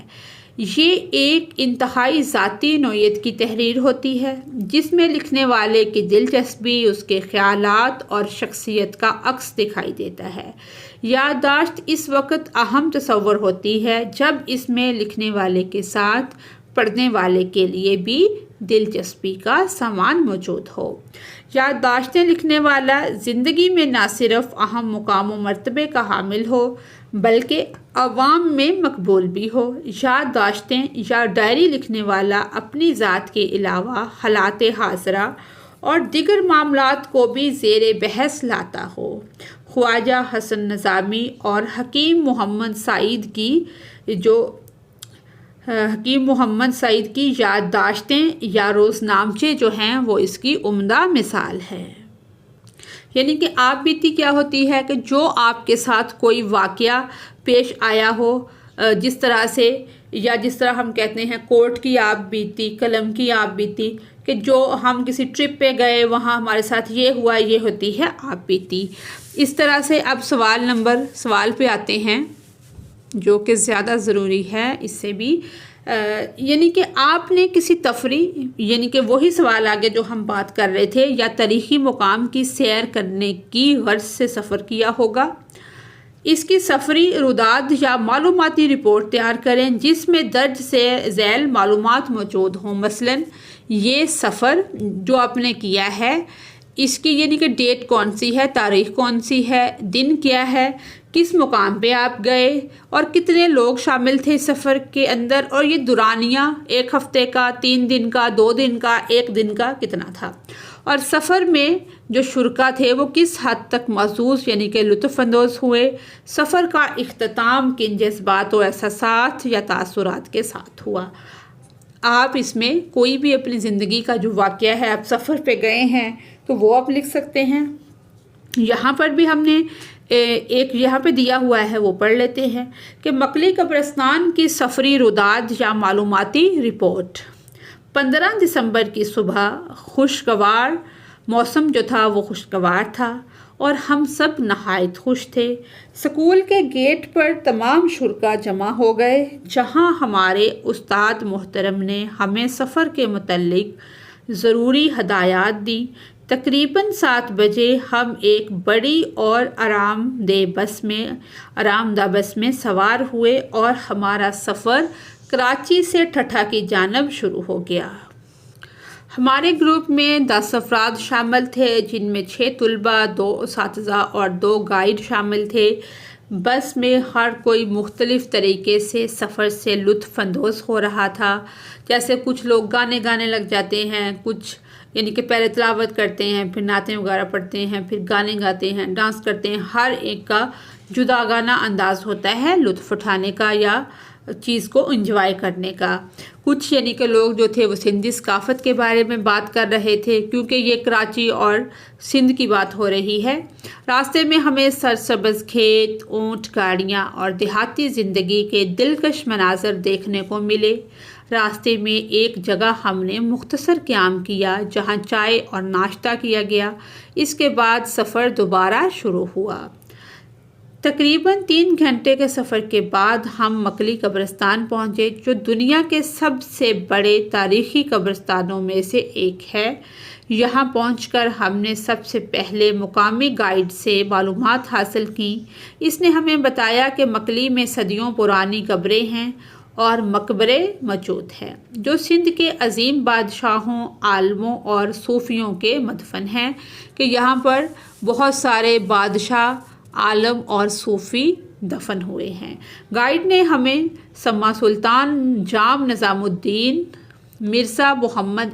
یہ ایک انتہائی ذاتی نوعیت کی تحریر ہوتی ہے جس میں لکھنے والے کی دلچسپی، اس کے خیالات اور شخصیت کا عکس دکھائی دیتا ہے۔ یادداشت اس وقت اہم تصور ہوتی ہے جب اس میں لکھنے والے کے ساتھ پڑھنے والے کے لیے بھی دلچسپی کا سامان موجود ہو۔ یادداشتیں لکھنے والا زندگی میں نہ صرف اہم مقام و مرتبے کا حامل ہو بلکہ عوام میں مقبول بھی ہو۔ یادداشتیں یا ڈائری لکھنے والا اپنی ذات کے علاوہ حالات حاضرہ اور دیگر معاملات کو بھی زیر بحث لاتا ہو۔ خواجہ حسن نظامی اور حکیم محمد سعید کی یادداشتیں یا روزنامچے جو ہیں وہ اس کی عمدہ مثال ہے۔ یعنی کہ آپ بیتی کیا ہوتی ہے کہ جو آپ کے ساتھ کوئی واقعہ پیش آیا ہو، جس طرح سے، یا جس طرح ہم کہتے ہیں کوٹ کی آپ بیتی، قلم کی آپ بیتی، کہ جو ہم کسی ٹرپ پہ گئے وہاں ہمارے ساتھ یہ ہوا، یہ ہوتی ہے آپ بیتی۔ اس طرح سے اب سوال پہ آتے ہیں جو کہ زیادہ ضروری ہے اس سے بھی، یعنی کہ آپ نے کسی تفریح، یعنی کہ وہی سوال آگے جو ہم بات کر رہے تھے، یا تاریخی مقام کی سیر کرنے کی غرض سے سفر کیا ہوگا۔ اس کی سفری روداد یا معلوماتی رپورٹ تیار کریں جس میں درج ذیل معلومات موجود ہوں۔ مثلاً یہ سفر جو آپ نے کیا ہے، اس کی یعنی کہ ڈیٹ کون سی ہے، تاریخ کون سی ہے، دن کیا ہے، کس مقام پہ آپ گئے اور کتنے لوگ شامل تھے اس سفر کے اندر، اور یہ دورانیہ 1 ہفتے کا، 3 دن کا، 2 دن کا، 1 دن کا کتنا تھا۔ اور سفر میں جو شرکا تھے وہ کس حد تک محظوظ یعنی کہ لطف اندوز ہوئے، سفر کا اختتام کن جذبات و احساسات یا تاثرات کے ساتھ ہوا۔ آپ اس میں کوئی بھی اپنی زندگی کا جو واقعہ ہے، آپ سفر پہ گئے ہیں تو وہ آپ لکھ سکتے ہیں۔ یہاں پر بھی ہم نے ایک یہاں پہ دیا ہوا ہے، وہ پڑھ لیتے ہیں کہ مکلی قبرستان کی سفری روداد یا معلوماتی رپورٹ۔ 15 دسمبر کی صبح خوشگوار موسم جو تھا وہ خوشگوار تھا اور ہم سب نہایت خوش تھے۔ سکول کے گیٹ پر تمام شرکا جمع ہو گئے، جہاں ہمارے استاد محترم نے ہمیں سفر کے متعلق ضروری ہدایات دی۔ تقریباً 7 بجے ہم ایک بڑی اور آرام دہ بس میں سوار ہوئے اور ہمارا سفر کراچی سے ٹھٹھہ کی جانب شروع ہو گیا۔ ہمارے گروپ میں 10 افراد شامل تھے، جن میں 6 طلباء، 2 اساتذہ اور 2 گائیڈ شامل تھے۔ بس میں ہر کوئی مختلف طریقے سے سفر سے لطف اندوز ہو رہا تھا۔ جیسے کچھ لوگ گانے لگ جاتے ہیں، کچھ یعنی کہ پہلے تلاوت کرتے ہیں، پھر نعتیں وغیرہ پڑھتے ہیں، پھر گانے گاتے ہیں، ڈانس کرتے ہیں۔ ہر ایک کا جداگانہ انداز ہوتا ہے لطف اٹھانے کا یا چیز کو انجوائے کرنے کا۔ کچھ یعنی کہ لوگ جو تھے وہ سندھی ثقافت کے بارے میں بات کر رہے تھے، کیونکہ یہ کراچی اور سندھ کی بات ہو رہی ہے۔ راستے میں ہمیں سرسبز کھیت، اونٹ گاڑیاں اور دیہاتی زندگی کے دلکش مناظر دیکھنے کو ملے۔ راستے میں ایک جگہ ہم نے مختصر قیام کیا، جہاں چائے اور ناشتہ کیا گیا۔ اس کے بعد سفر دوبارہ شروع ہوا۔ تقریباً 3 گھنٹے کے سفر کے بعد ہم مکلی قبرستان پہنچے، جو دنیا کے سب سے بڑے تاریخی قبرستانوں میں سے ایک ہے۔ یہاں پہنچ کر ہم نے سب سے پہلے مقامی گائیڈ سے معلومات حاصل کیں۔ اس نے ہمیں بتایا کہ مکلی میں صدیوں پرانی قبریں ہیں اور مقبرے موجود ہیں، جو سندھ کے عظیم بادشاہوں، عالموں اور صوفیوں کے مدفن ہیں، کہ یہاں پر بہت سارے بادشاہ، عالم اور صوفی دفن ہوئے ہیں۔ گائیڈ نے ہمیں سما سلطان جام نظام الدین، مرزا محمد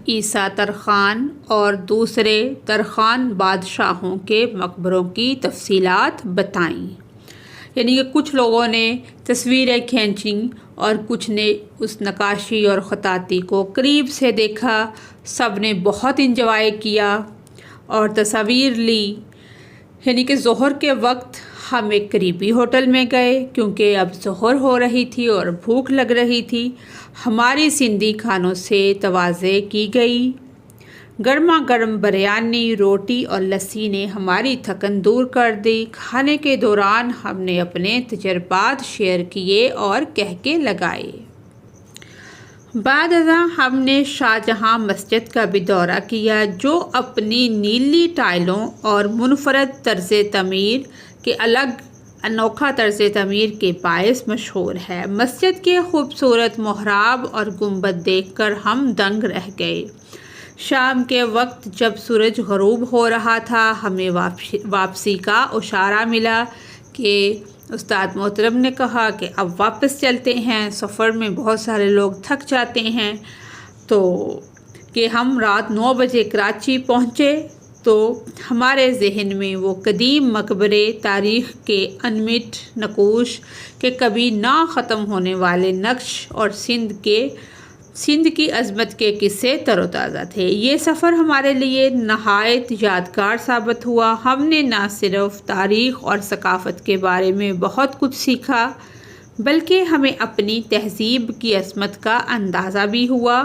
عیسیٰ ترخان اور دوسرے ترخان بادشاہوں کے مقبروں کی تفصیلات بتائیں۔ یعنی کہ کچھ لوگوں نے تصویریں کھینچیں اور کچھ نے اس نقاشی اور خطاطی کو قریب سے دیکھا۔ سب نے بہت انجوائے کیا اور تصاویر لی۔ یعنی کہ ظہر کے وقت ہم ایک قریبی ہوٹل میں گئے، کیونکہ اب ظہر ہو رہی تھی اور بھوک لگ رہی تھی۔ ہماری سندھی کھانوں سے تواضع کی گئی۔ گرما گرم بریانی، روٹی اور لسی نے ہماری تھکن دور کر دی۔ کھانے کے دوران ہم نے اپنے تجربات شیئر کیے اور کہکے لگائے۔ بعد ازاں ہم نے شاہجہاں مسجد کا بھی دورہ کیا، جو اپنی نیلی ٹائلوں اور منفرد طرز تعمیر کے انوکھا طرز تعمیر کے باعث مشہور ہے۔ مسجد کے خوبصورت محراب اور گنبد دیکھ کر ہم دنگ رہ گئے۔ شام کے وقت جب سورج غروب ہو رہا تھا، ہمیں واپسی کا اشارہ ملا کہ استاد محترم نے کہا کہ اب واپس چلتے ہیں۔ سفر میں بہت سارے لوگ تھک جاتے ہیں، تو کہ ہم رات 9 بجے کراچی پہنچے تو ہمارے ذہن میں وہ قدیم مقبرے، تاریخ کے انمٹ نقوش کے کبھی نہ ختم ہونے والے نقش اور سندھ کی عظمت کے قصے تر و تازہ تھے۔ یہ سفر ہمارے لیے نہایت یادگار ثابت ہوا۔ ہم نے نہ صرف تاریخ اور ثقافت کے بارے میں بہت کچھ سیکھا، بلکہ ہمیں اپنی تہذیب کی عظمت کا اندازہ بھی ہوا۔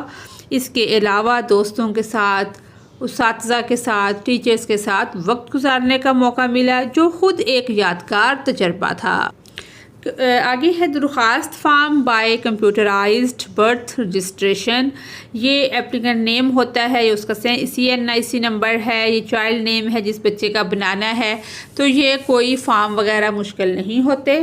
اس کے علاوہ دوستوں کے ساتھ، اساتذہ کے ساتھ، ٹیچرز کے ساتھ وقت گزارنے کا موقع ملا، جو خود ایک یادگار تجربہ تھا۔ آگے ہے درخواست form by computerised birth registration. یہ ایپلیکینٹ نیم ہوتا ہے، یہ اس کا CNIC نمبر ہے، یہ چائلڈ نیم ہے جس بچے کا بنانا ہے۔ تو یہ کوئی فارم وغیرہ مشکل نہیں ہوتے،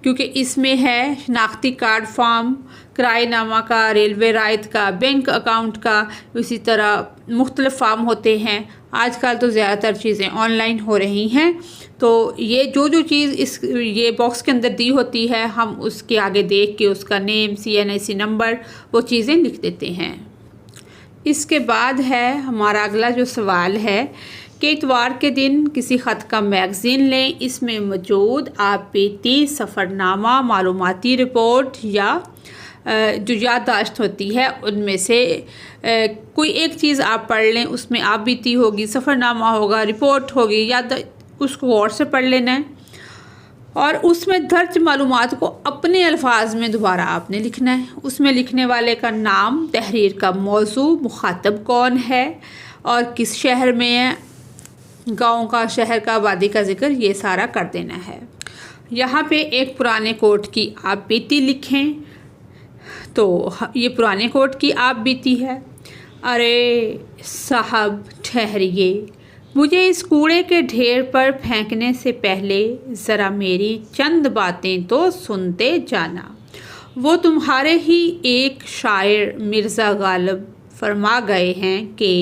کیونکہ اس میں ہے شناختی کارڈ فارم، کرائے نامہ کا، ریلوے رائد کا، بینک اکاؤنٹ کا، اسی طرح مختلف فارم ہوتے ہیں۔ آج کل تو زیادہ تر چیزیں آن لائن ہو رہی ہیں، تو یہ جو چیز یہ باکس کے اندر دی ہوتی ہے، ہم اس کے آگے دیکھ کے اس کا نیم، CNIC نمبر، وہ چیزیں لکھ دیتے ہیں۔ اس کے بعد ہے ہمارا اگلا جو سوال ہے کہ اتوار کے دن کسی خط کا میگزین لیں، اس میں موجود آپ بیتی سفرنامہ، معلوماتی رپورٹ یا جو یادداشت ہوتی ہے ان میں سے کوئی ایک چیز آپ پڑھ لیں، اس میں آپ بیتی ہوگی، سفرنامہ ہوگا، رپورٹ ہوگی، یا اس کو غور سے پڑھ لینا ہے اور اس میں درج معلومات کو اپنے الفاظ میں دوبارہ آپ نے لکھنا ہے۔ اس میں لکھنے والے کا نام، تحریر کا موضوع، مخاطب کون ہے اور کس شہر میں ہے، گاؤں کا، شہر کا، آبادی کا ذکر، یہ سارا کر دینا ہے۔ یہاں پہ ایک پرانے کوٹ کی آپ بیتی لکھیں، تو یہ پرانے کوٹ کی آپ بیتی ہے۔ ارے صاحب ٹھہریے، مجھے اس کوڑے کے ڈھیر پر پھینکنے سے پہلے ذرا میری چند باتیں تو سنتے جانا۔ وہ تمہارے ہی ایک شاعر مرزا غالب فرما گئے ہیں کہ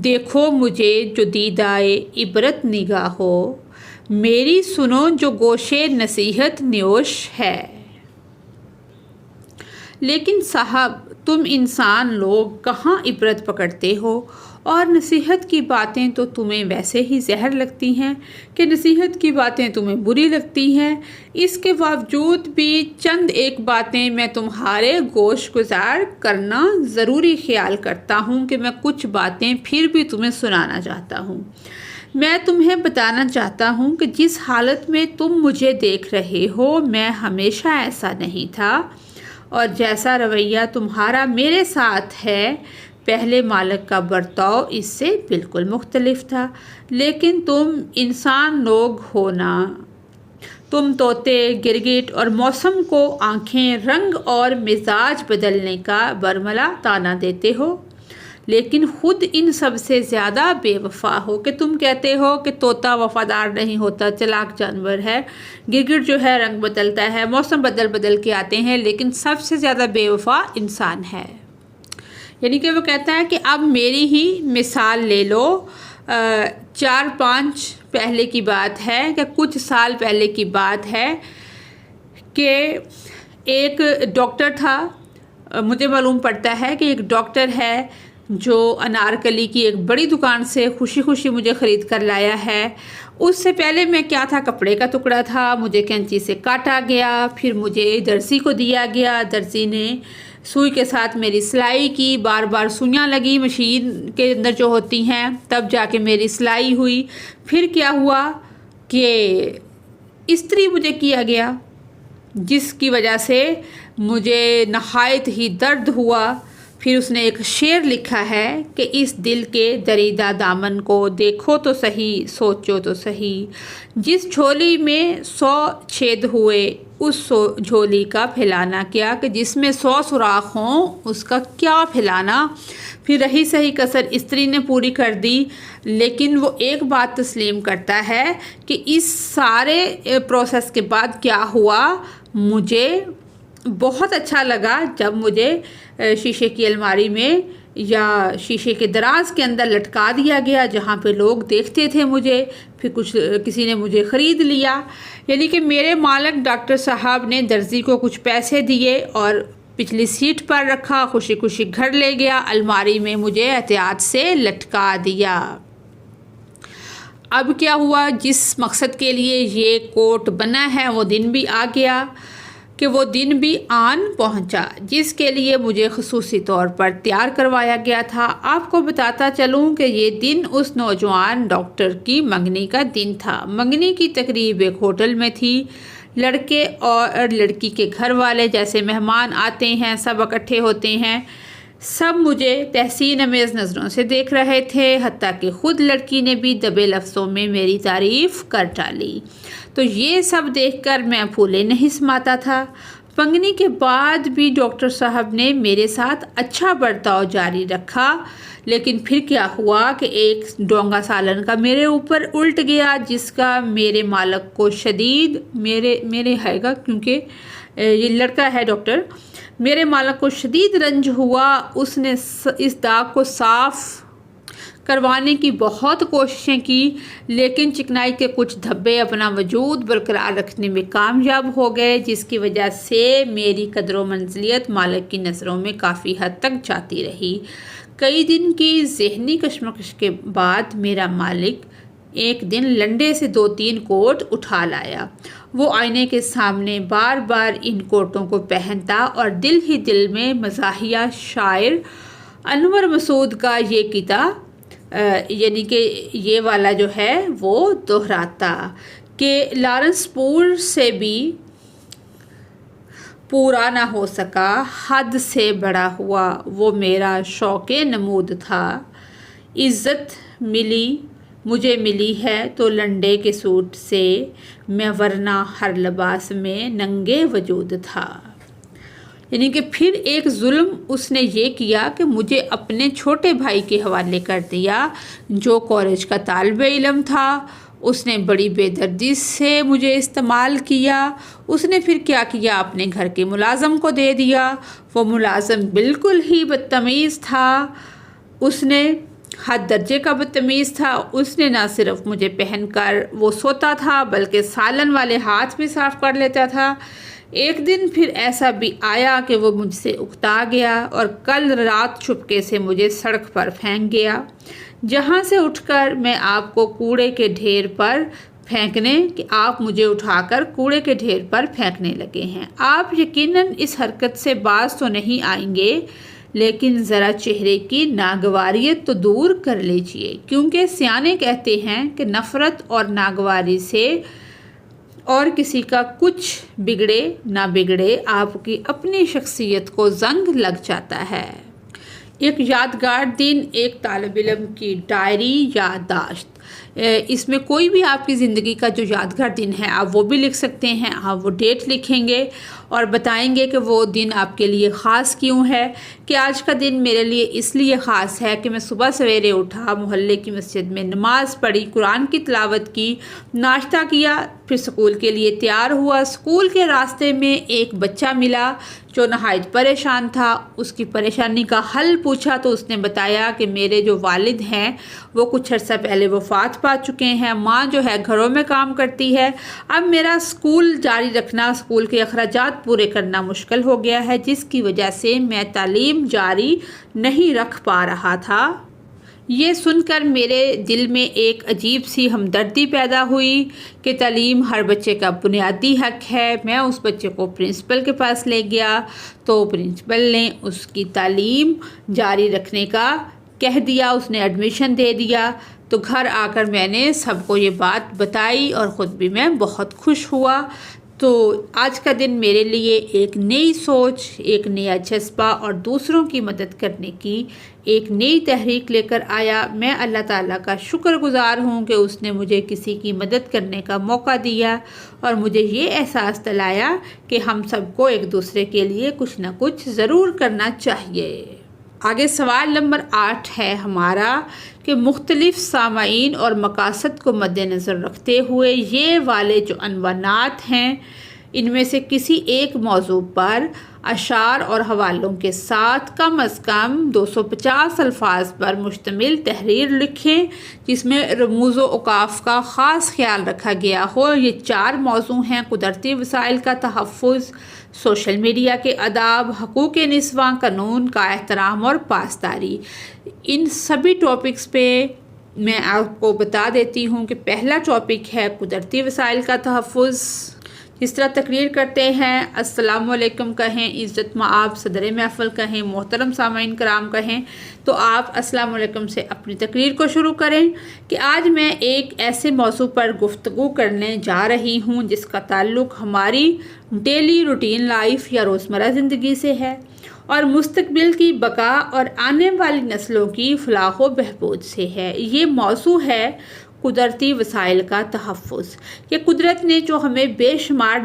دیکھو مجھے جو دیدائے عبرت نگاہ ہو، میری سنو جو گوشے نصیحت نیوش ہے۔ لیکن صاحب تم انسان لوگ کہاں عبرت پکڑتے ہو، اور نصیحت کی باتیں تو تمہیں ویسے ہی زہر لگتی ہیں کہ نصیحت کی باتیں تمہیں بری لگتی ہیں۔ اس کے باوجود بھی چند ایک باتیں میں تمہارے گوش گزار کرنا ضروری خیال کرتا ہوں کہ میں کچھ باتیں پھر بھی تمہیں سنانا چاہتا ہوں۔ میں تمہیں بتانا چاہتا ہوں کہ جس حالت میں تم مجھے دیکھ رہے ہو میں ہمیشہ ایسا نہیں تھا، اور جیسا رویہ تمہارا میرے ساتھ ہے، پہلے مالک کا برتاؤ اس سے بالکل مختلف تھا۔ لیکن تم انسان لوگ ہو نا، تم طوطے، گرگٹ اور موسم کو آنکھیں، رنگ اور مزاج بدلنے کا برملا تانا دیتے ہو، لیکن خود ان سب سے زیادہ بے وفا ہو کہ تم کہتے ہو کہ طوطا وفادار نہیں ہوتا، چلاک جانور ہے، گرگٹ جو ہے رنگ بدلتا ہے، موسم بدل کے آتے ہیں، لیکن سب سے زیادہ بے وفا انسان ہے۔ یعنی کہ وہ کہتا ہے کہ اب میری ہی مثال لے لو، 4-5 پہلے کی بات ہے کہ کچھ سال پہلے کی بات ہے کہ ایک ڈاکٹر تھا، مجھے معلوم پڑتا ہے کہ ایک ڈاکٹر ہے جو انارکلی کی ایک بڑی دکان سے خوشی خوشی مجھے خرید کر لایا ہے۔ اس سے پہلے میں کیا تھا، کپڑے کا ٹکڑا تھا، مجھے کینچی سے کاٹا گیا، پھر مجھے درزی کو دیا گیا، درزی نے سوئی کے ساتھ میری سلائی کی، بار بار سوئیاں لگی مشین کے اندر جو ہوتی ہیں، تب جا کے میری سلائی ہوئی۔ پھر کیا ہوا کہ استری مجھے کیا گیا، جس کی وجہ سے مجھے نہایت ہی درد ہوا۔ پھر اس نے ایک شعر لکھا ہے کہ اس دل کے دریدہ دامن کو دیکھو تو صحیح، سوچو تو صحیح، جس جھولی میں 100 چھید ہوئے اس جھولی کا پھیلانا کیا، کہ جس میں 100 سوراخ ہوں اس کا کیا پھیلانا۔ پھر رہی صحیح کسر استری نے پوری کر دی، لیکن وہ ایک بات تسلیم کرتا ہے کہ اس سارے پروسیس کے بعد کیا ہوا، مجھے بہت اچھا لگا جب مجھے شیشے کی الماری میں یا شیشے کے دراز کے اندر لٹکا دیا گیا، جہاں پہ لوگ دیکھتے تھے مجھے، پھر کسی نے مجھے خرید لیا۔ یعنی کہ میرے مالک ڈاکٹر صاحب نے درزی کو کچھ پیسے دیے اور پچھلی سیٹ پر رکھا، خوشی خوشی گھر لے گیا، الماری میں مجھے احتیاط سے لٹکا دیا۔ اب کیا ہوا، جس مقصد کے لیے یہ کوٹ بنا ہے وہ دن بھی آ گیا، کہ وہ دن بھی آن پہنچا جس کے لیے مجھے خصوصی طور پر تیار کروایا گیا تھا۔ آپ کو بتاتا چلوں کہ یہ دن اس نوجوان ڈاکٹر کی منگنی کا دن تھا۔ منگنی کی تقریب ایک ہوٹل میں تھی۔ لڑکے اور لڑکی کے گھر والے جیسے مہمان آتے ہیں سب اکٹھے ہوتے ہیں، سب مجھے تحسین امیز نظروں سے دیکھ رہے تھے، حتیٰ کہ خود لڑکی نے بھی دبے لفظوں میں میری تعریف کر ڈالی۔ تو یہ سب دیکھ کر میں پھولے نہیں سماتا تھا۔ منگنی کے بعد بھی ڈاکٹر صاحب نے میرے ساتھ اچھا برتاؤ جاری رکھا، لیکن پھر کیا ہوا کہ ایک ڈونگا سالن کا میرے اوپر الٹ گیا، جس کا میرے مالک کو شدید میرے ہے گا کیونکہ یہ لڑکا ہے ڈاکٹر، میرے مالک کو شدید رنج ہوا۔ اس نے اس داغ کو صاف کروانے کی بہت کوششیں کی، لیکن چکنائی کے کچھ دھبے اپنا وجود برقرار رکھنے میں کامیاب ہو گئے، جس کی وجہ سے میری قدر و منزلیت مالک کی نظروں میں کافی حد تک جاتی رہی۔ کئی دن کی ذہنی کشمکش کے بعد میرا مالک ایک دن لنڈے سے 2-3 کوٹ اٹھا لایا۔ وہ آئینے کے سامنے بار بار ان کوٹوں کو پہنتا اور دل ہی دل میں مزاحیہ شاعر انور مسعود کا یہ قطعہ یعنی کہ یہ والا جو ہے وہ دہراتا کہ لارنس پور سے بھی پورا نہ ہو سکا، حد سے بڑا ہوا وہ میرا شوق نمود تھا۔ عزت مجھے ملی ہے تو لنڈے کے سوٹ سے، میں ورنہ ہر لباس میں ننگے وجود تھا۔ یعنی کہ پھر ایک ظلم اس نے یہ کیا کہ مجھے اپنے چھوٹے بھائی کے حوالے کر دیا جو کالج کا طالب علم تھا۔ اس نے بڑی بے دردی سے مجھے استعمال کیا۔ اس نے پھر کیا کیا، اپنے گھر کے ملازم کو دے دیا۔ وہ ملازم بالکل ہی بدتمیز تھا، اس نے حد درجے کا بدتمیز تھا۔ اس نے نہ صرف مجھے پہن کر وہ سوتا تھا بلکہ سالن والے ہاتھ بھی صاف کر لیتا تھا۔ ایک دن پھر ایسا بھی آیا کہ وہ مجھ سے اکتا گیا اور کل رات چھپکے سے مجھے سڑک پر پھینک گیا، جہاں سے اٹھ کر میں آپ کو کوڑے کے ڈھیر پر آپ مجھے اٹھا کر کوڑے کے ڈھیر پر پھینکنے لگے ہیں۔ آپ یقیناً اس حرکت سے باز تو نہیں آئیں گے، لیکن ذرا چہرے کی ناگواریت تو دور کر لیجئے، کیونکہ سیانے کہتے ہیں کہ نفرت اور ناگواری سے اور کسی کا کچھ بگڑے نہ بگڑے، آپ کی اپنی شخصیت کو زنگ لگ جاتا ہے۔ ایک یادگار دن، ایک طالب علم کی ڈائری یادداشت۔ اس میں کوئی بھی آپ کی زندگی کا جو یادگار دن ہے آپ وہ بھی لکھ سکتے ہیں۔ آپ وہ ڈیٹ لکھیں گے اور بتائیں گے کہ وہ دن آپ کے لیے خاص کیوں ہے، کہ آج کا دن میرے لیے اس لیے خاص ہے کہ میں صبح سویرے اٹھا، محلے کی مسجد میں نماز پڑھی، قرآن کی تلاوت کی، ناشتہ کیا، پھر اسکول کے لیے تیار ہوا۔ اسکول کے راستے میں ایک بچہ ملا جو نہایت پریشان تھا۔ اس کی پریشانی کا حل پوچھا تو اس نے بتایا کہ میرے جو والد ہیں وہ کچھ عرصہ پہلے وفات پا چکے ہیں، ماں جو ہے گھروں میں کام کرتی ہے، اب میرا اسکول جاری رکھنا، اسکول کے اخراجات پورے کرنا مشکل ہو گیا ہے، جس کی وجہ سے میں تعلیم جاری نہیں رکھ پا رہا تھا۔ یہ سن کر میرے دل میں ایک عجیب سی ہمدردی پیدا ہوئی کہ تعلیم ہر بچے کا بنیادی حق ہے۔ میں اس بچے کو پرنسپل کے پاس لے گیا تو پرنسپل نے اس کی تعلیم جاری رکھنے کا کہہ دیا، اس نے ایڈمیشن دے دیا۔ تو گھر آ کر میں نے سب کو یہ بات بتائی اور خود بھی میں بہت خوش ہوا۔ تو آج کا دن میرے لیے ایک نئی سوچ، ایک نیا جذبہ اور دوسروں کی مدد کرنے کی ایک نئی تحریک لے کر آیا۔ میں اللہ تعالیٰ کا شکر گزار ہوں کہ اس نے مجھے کسی کی مدد کرنے کا موقع دیا اور مجھے یہ احساس دلایا کہ ہم سب کو ایک دوسرے کے لیے کچھ نہ کچھ ضرور کرنا چاہیے۔ آگے سوال نمبر 8 ہے ہمارا کہ مختلف سامعین اور مقاصد کو مد نظر رکھتے ہوئے یہ والے جو عنوانات ہیں ان میں سے کسی ایک موضوع پر اشعار اور حوالوں کے ساتھ کم از کم 250 الفاظ پر مشتمل تحریر لکھیں جس میں رموز و اوقاف کا خاص خیال رکھا گیا ہو۔ یہ 4 موضوع ہیں: قدرتی وسائل کا تحفظ، سوشل میڈیا کے آداب، حقوق نسواں، قانون کا احترام اور پاسداری۔ ان سبھی ٹاپکس پہ میں آپ کو بتا دیتی ہوں کہ پہلا ٹاپک ہے قدرتی وسائل کا تحفظ۔ جس طرح تقریر کرتے ہیں السلام علیکم کہیں، عزت مآب صدر محفل کہیں، محترم سامعین کرام کہیں، تو آپ السلام علیکم سے اپنی تقریر کو شروع کریں کہ آج میں ایک ایسے موضوع پر گفتگو کرنے جا رہی ہوں جس کا تعلق ہماری ڈیلی روٹین لائف یا روزمرہ زندگی سے ہے اور مستقبل کی بقا اور آنے والی نسلوں کی فلاح و بہبود سے ہے۔ یہ موضوع ہے قدرتی وسائل کا تحفظ۔ کہ قدرت نے جو ہمیں بے شمار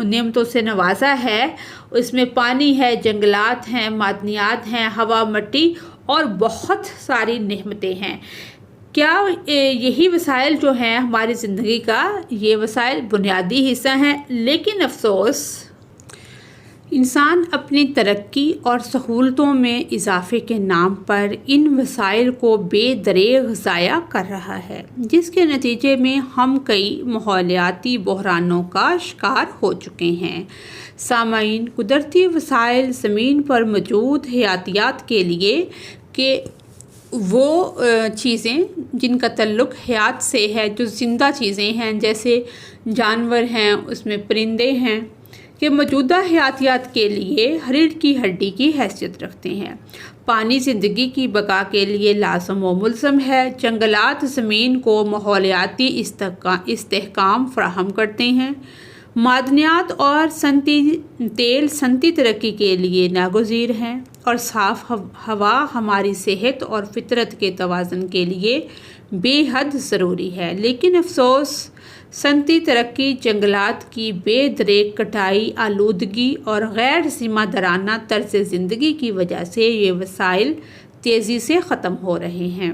نعمتوں سے نوازا ہے، اس میں پانی ہے، جنگلات ہیں، معدنیات ہیں، ہوا، مٹی اور بہت ساری نعمتیں ہیں۔ کیا یہی وسائل جو ہیں ہماری زندگی کا، یہ وسائل بنیادی حصہ ہیں؟ لیکن افسوس انسان اپنی ترقی اور سہولتوں میں اضافے کے نام پر ان وسائل کو بے دریغ ضائع کر رہا ہے، جس کے نتیجے میں ہم کئی ماحولیاتی بحرانوں کا شکار ہو چکے ہیں۔ سامعین، قدرتی وسائل زمین پر موجود حیاتیات کے لیے کہ وہ چیزیں جن کا تعلق حیات سے ہے، جو زندہ چیزیں ہیں، جیسے جانور ہیں، اس میں پرندے ہیں، کہ موجودہ حیاتیات کے لیے ریڑھ کی ہڈی کی حیثیت رکھتے ہیں۔ پانی زندگی کی بقا کے لیے لازم و ملزم ہے۔ جنگلات زمین کو ماحولیاتی استحکام فراہم کرتے ہیں۔ معدنیات اور تیل صنعتی ترقی کے لیے ناگزیر ہیں، اور صاف ہوا ہماری صحت اور فطرت کے توازن کے لیے بے حد ضروری ہے۔ لیکن افسوس، صنعتی ترقی، جنگلات کی بے دریغ کٹائی، آلودگی اور غیر ذمہ دارانہ طرز زندگی کی وجہ سے یہ وسائل تیزی سے ختم ہو رہے ہیں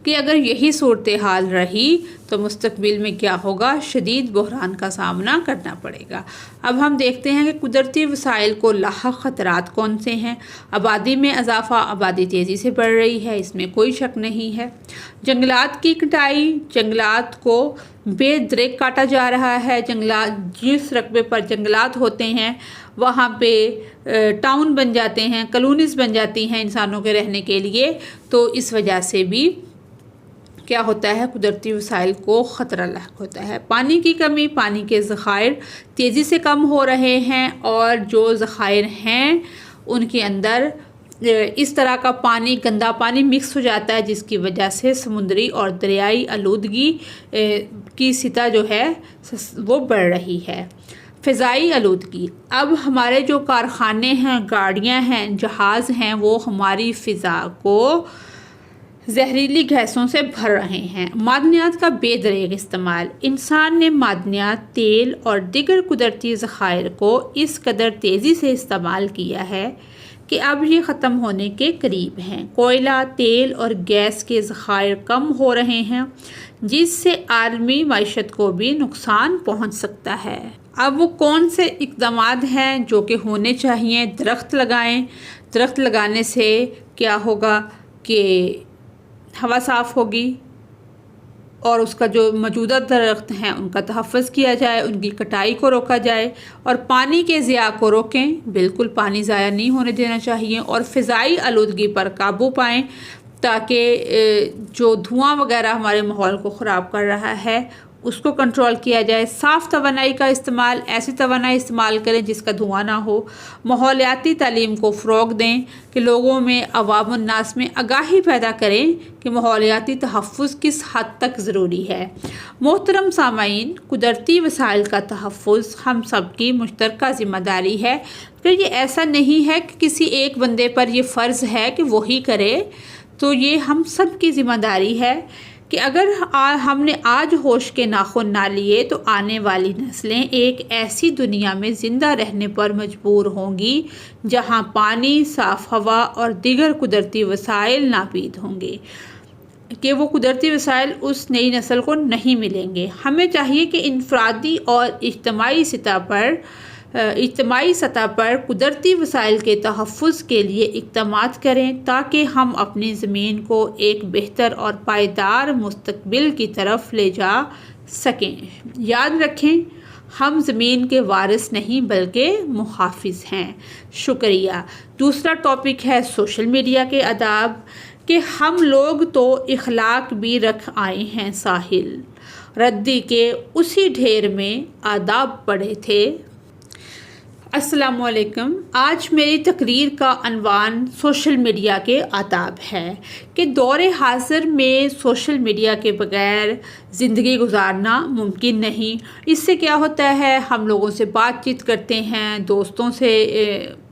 کہ اگر یہی صورتحال رہی تو مستقبل میں کیا ہوگا؟ شدید بحران کا سامنا کرنا پڑے گا۔ اب ہم دیکھتے ہیں کہ قدرتی وسائل کو لاحق خطرات کون سے ہیں۔ آبادی میں اضافہ، آبادی تیزی سے بڑھ رہی ہے، اس میں کوئی شک نہیں ہے۔ جنگلات کی کٹائی، جنگلات کو بے دریغ کاٹا جا رہا ہے۔ جنگلات، جس رقبے پر جنگلات ہوتے ہیں وہاں پہ ٹاؤن بن جاتے ہیں، کالونیز بن جاتی ہیں انسانوں کے رہنے کے لیے، تو اس وجہ سے بھی کیا ہوتا ہے؟ قدرتی وسائل کو خطرہ لاحق ہوتا ہے۔ پانی کی کمی، پانی کے ذخائر تیزی سے کم ہو رہے ہیں، اور جو ذخائر ہیں ان کے اندر اس طرح کا پانی، گندا پانی مکس ہو جاتا ہے، جس کی وجہ سے سمندری اور دریائی آلودگی کی سطح جو ہے وہ بڑھ رہی ہے۔ فضائی آلودگی، اب ہمارے جو کارخانے ہیں، گاڑیاں ہیں، جہاز ہیں، وہ ہماری فضا کو زہریلی گیسوں سے بھر رہے ہیں۔ معدنیات کا بے دریغ استعمال، انسان نے معدنیات، تیل اور دیگر قدرتی ذخائر کو اس قدر تیزی سے استعمال کیا ہے کہ اب یہ ختم ہونے کے قریب ہیں۔ کوئلہ، تیل اور گیس کے ذخائر کم ہو رہے ہیں، جس سے عالمی معیشت کو بھی نقصان پہنچ سکتا ہے۔ اب وہ کون سے اقدامات ہیں جو کہ ہونے چاہیے؟ درخت لگائیں۔ درخت لگانے سے کیا ہوگا کہ ہوا صاف ہوگی، اور اس کا جو موجودہ درخت ہیں ان کا تحفظ کیا جائے، ان کی کٹائی کو روکا جائے، اور پانی کے ضیاع کو روکیں، بالکل پانی ضائع نہیں ہونے دینا چاہیے، اور فضائی آلودگی پر قابو پائیں تاکہ جو دھواں وغیرہ ہمارے ماحول کو خراب کر رہا ہے اس کو کنٹرول کیا جائے۔ صاف توانائی کا استعمال، ایسی توانائی استعمال کریں جس کا دھواں نہ ہو۔ ماحولیاتی تعلیم کو فروغ دیں کہ لوگوں میں، عوام الناس میں آگاہی پیدا کریں کہ ماحولیاتی تحفظ کس حد تک ضروری ہے۔ محترم سامعین، قدرتی وسائل کا تحفظ ہم سب کی مشترکہ ذمہ داری ہے، پھر یہ ایسا نہیں ہے کہ کسی ایک بندے پر یہ فرض ہے کہ وہی کرے، تو یہ ہم سب کی ذمہ داری ہے کہ اگر ہم نے آج ہوش کے ناخن نہ لیے تو آنے والی نسلیں ایک ایسی دنیا میں زندہ رہنے پر مجبور ہوں گی جہاں پانی، صاف ہوا اور دیگر قدرتی وسائل ناپید ہوں گے، کہ وہ قدرتی وسائل اس نئی نسل کو نہیں ملیں گے۔ ہمیں چاہیے کہ انفرادی اور اجتماعی سطح پر قدرتی وسائل کے تحفظ کے لیے اقدامات کریں تاکہ ہم اپنی زمین کو ایک بہتر اور پائیدار مستقبل کی طرف لے جا سکیں۔ یاد رکھیں، ہم زمین کے وارث نہیں بلکہ محافظ ہیں۔ شکریہ۔ دوسرا ٹاپک ہے سوشل میڈیا کے آداب، کہ ہم لوگ تو اخلاق بھی رکھ آئے ہیں ساحل، ردی کے اسی ڈھیر میں آداب پڑے تھے۔ السلام علیکم۔ آج میری تقریر کا عنوان سوشل میڈیا کے آداب ہے کہ دور حاضر میں سوشل میڈیا کے بغیر زندگی گزارنا ممکن نہیں۔ اس سے کیا ہوتا ہے؟ ہم لوگوں سے بات چیت کرتے ہیں، دوستوں سے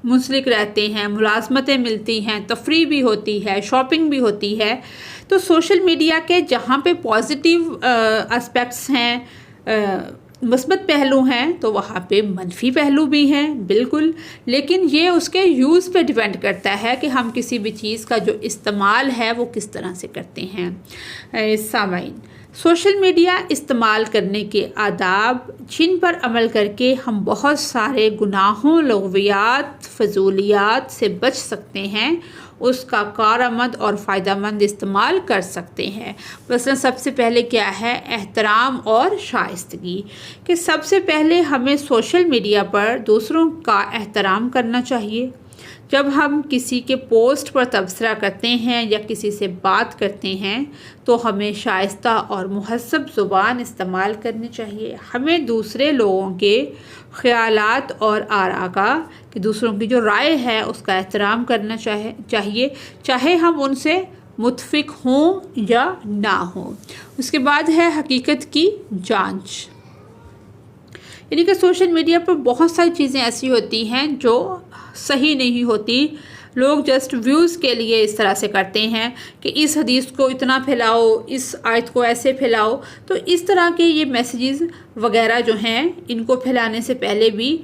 منسلک رہتے ہیں، ملازمتیں ملتی ہیں، تفریح بھی ہوتی ہے، شاپنگ بھی ہوتی ہے۔ تو سوشل میڈیا کے جہاں پہ پازیٹیو اسپیکٹس ہیں، مثبت پہلو ہیں، تو وہاں پہ منفی پہلو بھی ہیں، بالکل، لیکن یہ اس کے یوز پہ ڈیپینڈ کرتا ہے کہ ہم کسی بھی چیز کا جو استعمال ہے وہ کس طرح سے کرتے ہیں۔ سامعین، سوشل میڈیا استعمال کرنے کے آداب جن پر عمل کر کے ہم بہت سارے گناہوں، لغویات، فضولیات سے بچ سکتے ہیں، اس کا کارآمد اور فائدہ مند استعمال کر سکتے ہیں۔ مثلا سب سے پہلے کیا ہے؟ احترام اور شائستگی، کہ سب سے پہلے ہمیں سوشل میڈیا پر دوسروں کا احترام کرنا چاہیے۔ جب ہم کسی کے پوسٹ پر تبصرہ کرتے ہیں یا کسی سے بات کرتے ہیں تو ہمیں شائستہ اور مہذب زبان استعمال کرنی چاہیے۔ ہمیں دوسرے لوگوں کے خیالات اور آراء کا، کہ دوسروں کی جو رائے ہے اس کا احترام کرنا چاہیے، چاہے ہم ان سے متفق ہوں یا نہ ہوں۔ اس کے بعد ہے حقیقت کی جانچ، یعنی کہ سوشل میڈیا پر بہت ساری چیزیں ایسی ہوتی ہیں جو صحیح نہیں ہوتی۔ لوگ جسٹ ویوز کے لیے اس طرح سے کرتے ہیں کہ اس حدیث کو اتنا پھیلاؤ، اس آیت کو ایسے پھیلاؤ۔ تو اس طرح کے یہ میسیجز وغیرہ جو ہیں، ان کو پھیلانے سے پہلے بھی،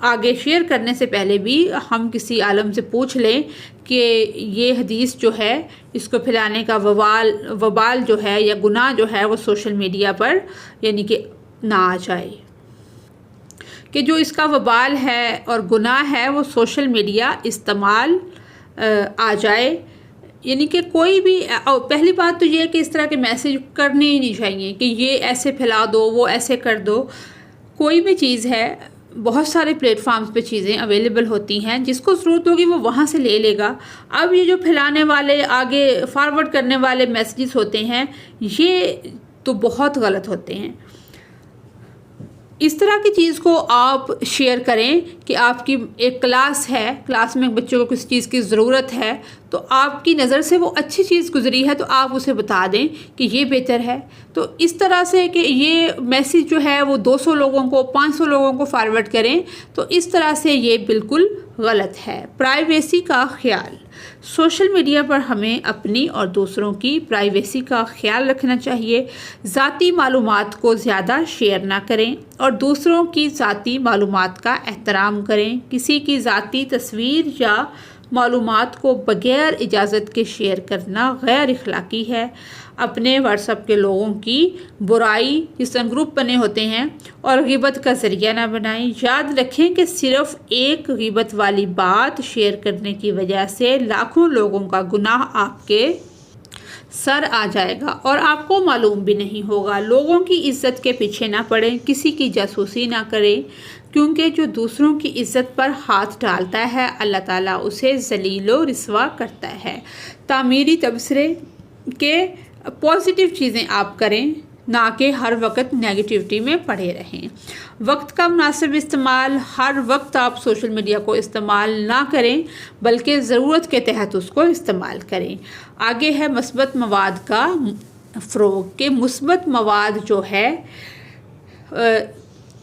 آگے شیئر کرنے سے پہلے بھی ہم کسی عالم سے پوچھ لیں کہ یہ حدیث جو ہے اس کو پھیلانے کا وبال جو ہے یا گناہ جو ہے وہ سوشل میڈیا پر یعنی کہ نہ آ جائے، کہ جو اس کا وبال ہے اور گناہ ہے وہ سوشل میڈیا استعمال آ جائے۔ یعنی کہ کوئی بھی، پہلی بات تو یہ ہے کہ اس طرح کے میسیج کرنے ہی نہیں چاہیے کہ یہ ایسے پھیلا دو، وہ ایسے کر دو۔ کوئی بھی چیز ہے، بہت سارے پلیٹ فارمز پہ چیزیں اویلیبل ہوتی ہیں، جس کو ضرورت ہوگی وہ وہاں سے لے لے گا۔ اب یہ جو پھیلانے والے، آگے فارورڈ کرنے والے میسیجز ہوتے ہیں، یہ تو بہت غلط ہوتے ہیں۔ اس طرح کی چیز کو آپ شیئر کریں کہ آپ کی ایک کلاس ہے، کلاس میں بچوں کو کسی چیز کی ضرورت ہے، تو آپ کی نظر سے وہ اچھی چیز گزری ہے تو آپ اسے بتا دیں کہ یہ بہتر ہے۔ تو اس طرح سے کہ یہ میسیج جو ہے وہ 200 لوگوں کو، 500 لوگوں کو فارورڈ کریں، تو اس طرح سے یہ بالکل غلط ہے۔ پرائیویسی کا خیال، سوشل میڈیا پر ہمیں اپنی اور دوسروں کی پرائیویسی کا خیال رکھنا چاہیے۔ ذاتی معلومات کو زیادہ شیئر نہ کریں اور دوسروں کی ذاتی معلومات کا احترام کریں۔ کسی کی ذاتی تصویر یا معلومات کو بغیر اجازت کے شیئر کرنا غیر اخلاقی ہے۔ اپنے واٹس ایپ کے لوگوں کی برائی، جس طرح گروپ بنے ہوتے ہیں، اور غیبت کا ذریعہ نہ بنائیں۔ یاد رکھیں کہ صرف ایک غیبت والی بات شیئر کرنے کی وجہ سے لاکھوں لوگوں کا گناہ آپ کے سر آ جائے گا اور آپ کو معلوم بھی نہیں ہوگا۔ لوگوں کی عزت کے پیچھے نہ پڑیں، کسی کی جاسوسی نہ کریں، کیونکہ جو دوسروں کی عزت پر ہاتھ ڈالتا ہے اللہ تعالیٰ اسے ذلیل و رسوا کرتا ہے۔ تعمیری تبصرے کے پازیٹیو چیزیں آپ کریں، نہ کہ ہر وقت نیگیٹیوٹی میں پڑے رہیں۔ وقت کا مناسب استعمال، ہر وقت آپ سوشل میڈیا کو استعمال نہ کریں بلکہ ضرورت کے تحت اس کو استعمال کریں۔ آگے ہے مثبت مواد کا فروغ، کہ مثبت مواد جو ہے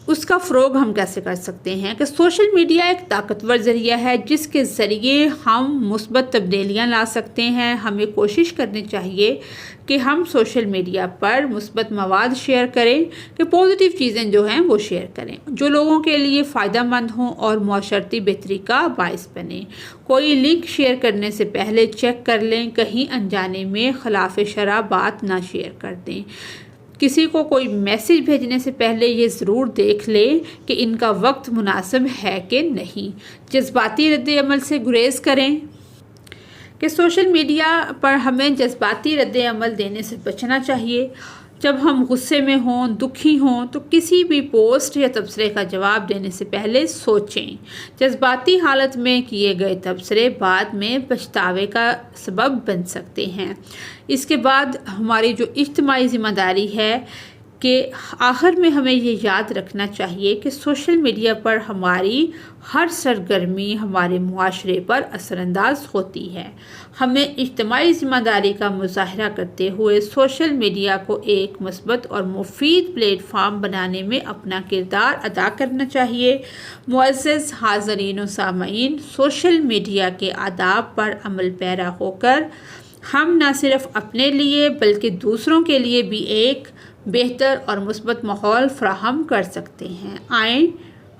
اس کا فروغ ہم کیسے کر سکتے ہیں، کہ سوشل میڈیا ایک طاقتور ذریعہ ہے جس کے ذریعے ہم مثبت تبدیلیاں لا سکتے ہیں۔ ہمیں کوشش کرنی چاہیے کہ ہم سوشل میڈیا پر مثبت مواد شیئر کریں، کہ پازیٹیو چیزیں جو ہیں وہ شیئر کریں جو لوگوں کے لیے فائدہ مند ہوں اور معاشرتی بہتری کا باعث بنے۔ کوئی لنک شیئر کرنے سے پہلے چیک کر لیں، کہیں انجانے میں خلاف شرع بات نہ شیئر کر دیں۔ کسی کو کوئی میسیج بھیجنے سے پہلے یہ ضرور دیکھ لیں کہ ان کا وقت مناسب ہے کہ نہیں۔ جذباتی رد عمل سے گریز کریں، کہ سوشل میڈیا پر ہمیں جذباتی رد عمل دینے سے بچنا چاہیے۔ جب ہم غصے میں ہوں، دکھی ہوں، تو کسی بھی پوسٹ یا تبصرے کا جواب دینے سے پہلے سوچیں۔ جذباتی حالت میں کیے گئے تبصرے بعد میں پچھتاوے کا سبب بن سکتے ہیں۔ اس کے بعد ہماری جو اجتماعی ذمہ داری ہے، کہ آخر میں ہمیں یہ یاد رکھنا چاہیے کہ سوشل میڈیا پر ہماری ہر سرگرمی ہمارے معاشرے پر اثر انداز ہوتی ہے۔ ہمیں اجتماعی ذمہ داری کا مظاہرہ کرتے ہوئے سوشل میڈیا کو ایک مثبت اور مفید پلیٹ فارم بنانے میں اپنا کردار ادا کرنا چاہیے۔ معزز حاضرین و سامعین، سوشل میڈیا کے آداب پر عمل پیرا ہو کر ہم نہ صرف اپنے لیے بلکہ دوسروں کے لیے بھی ایک بہتر اور مثبت ماحول فراہم کر سکتے ہیں۔ آئیں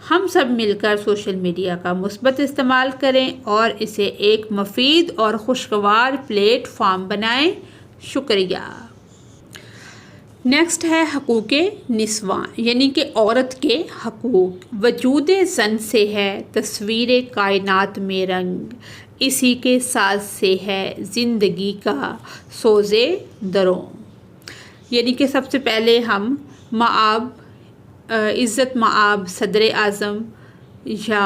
ہم سب مل کر سوشل میڈیا کا مثبت استعمال کریں اور اسے ایک مفید اور خوشگوار پلیٹ فارم بنائیں۔ شکریہ۔ نیکسٹ ہے حقوق نسواں، یعنی کہ عورت کے حقوق۔ وجود زن سے ہے تصویر کائنات میں رنگ، اسی کے ساز سے ہے زندگی کا سوز دروں۔ یعنی کہ سب سے پہلے ہم عزت مآب صدر اعظم یا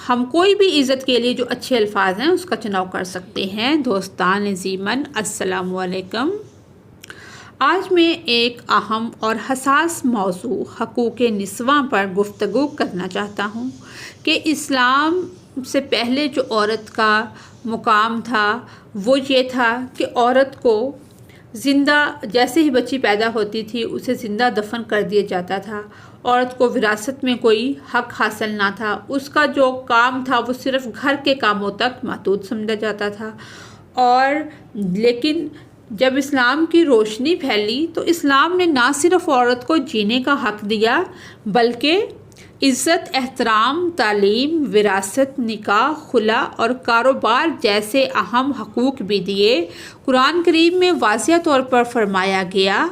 ہم کوئی بھی عزت کے لیے جو اچھے الفاظ ہیں اس کا چناؤ کر سکتے ہیں۔ دوستان عزیمن السلام علیکم۔ آج میں ایک اہم اور حساس موضوع حقوق نسواں پر گفتگو کرنا چاہتا ہوں کہ اسلام سے پہلے جو عورت کا مقام تھا وہ یہ تھا کہ عورت کو زندہ جیسے ہی بچی پیدا ہوتی تھی اسے زندہ دفن کر دیا جاتا تھا۔ عورت کو وراثت میں کوئی حق حاصل نہ تھا، اس کا جو کام تھا وہ صرف گھر کے کاموں تک محدود سمجھا جاتا تھا۔ لیکن جب اسلام کی روشنی پھیلی تو اسلام نے نہ صرف عورت کو جینے کا حق دیا بلکہ عزت، احترام، تعلیم، وراثت، نکاح، خلا اور کاروبار جیسے اہم حقوق بھی دیے۔ قرآن کریم میں واضح طور پر فرمایا گیا،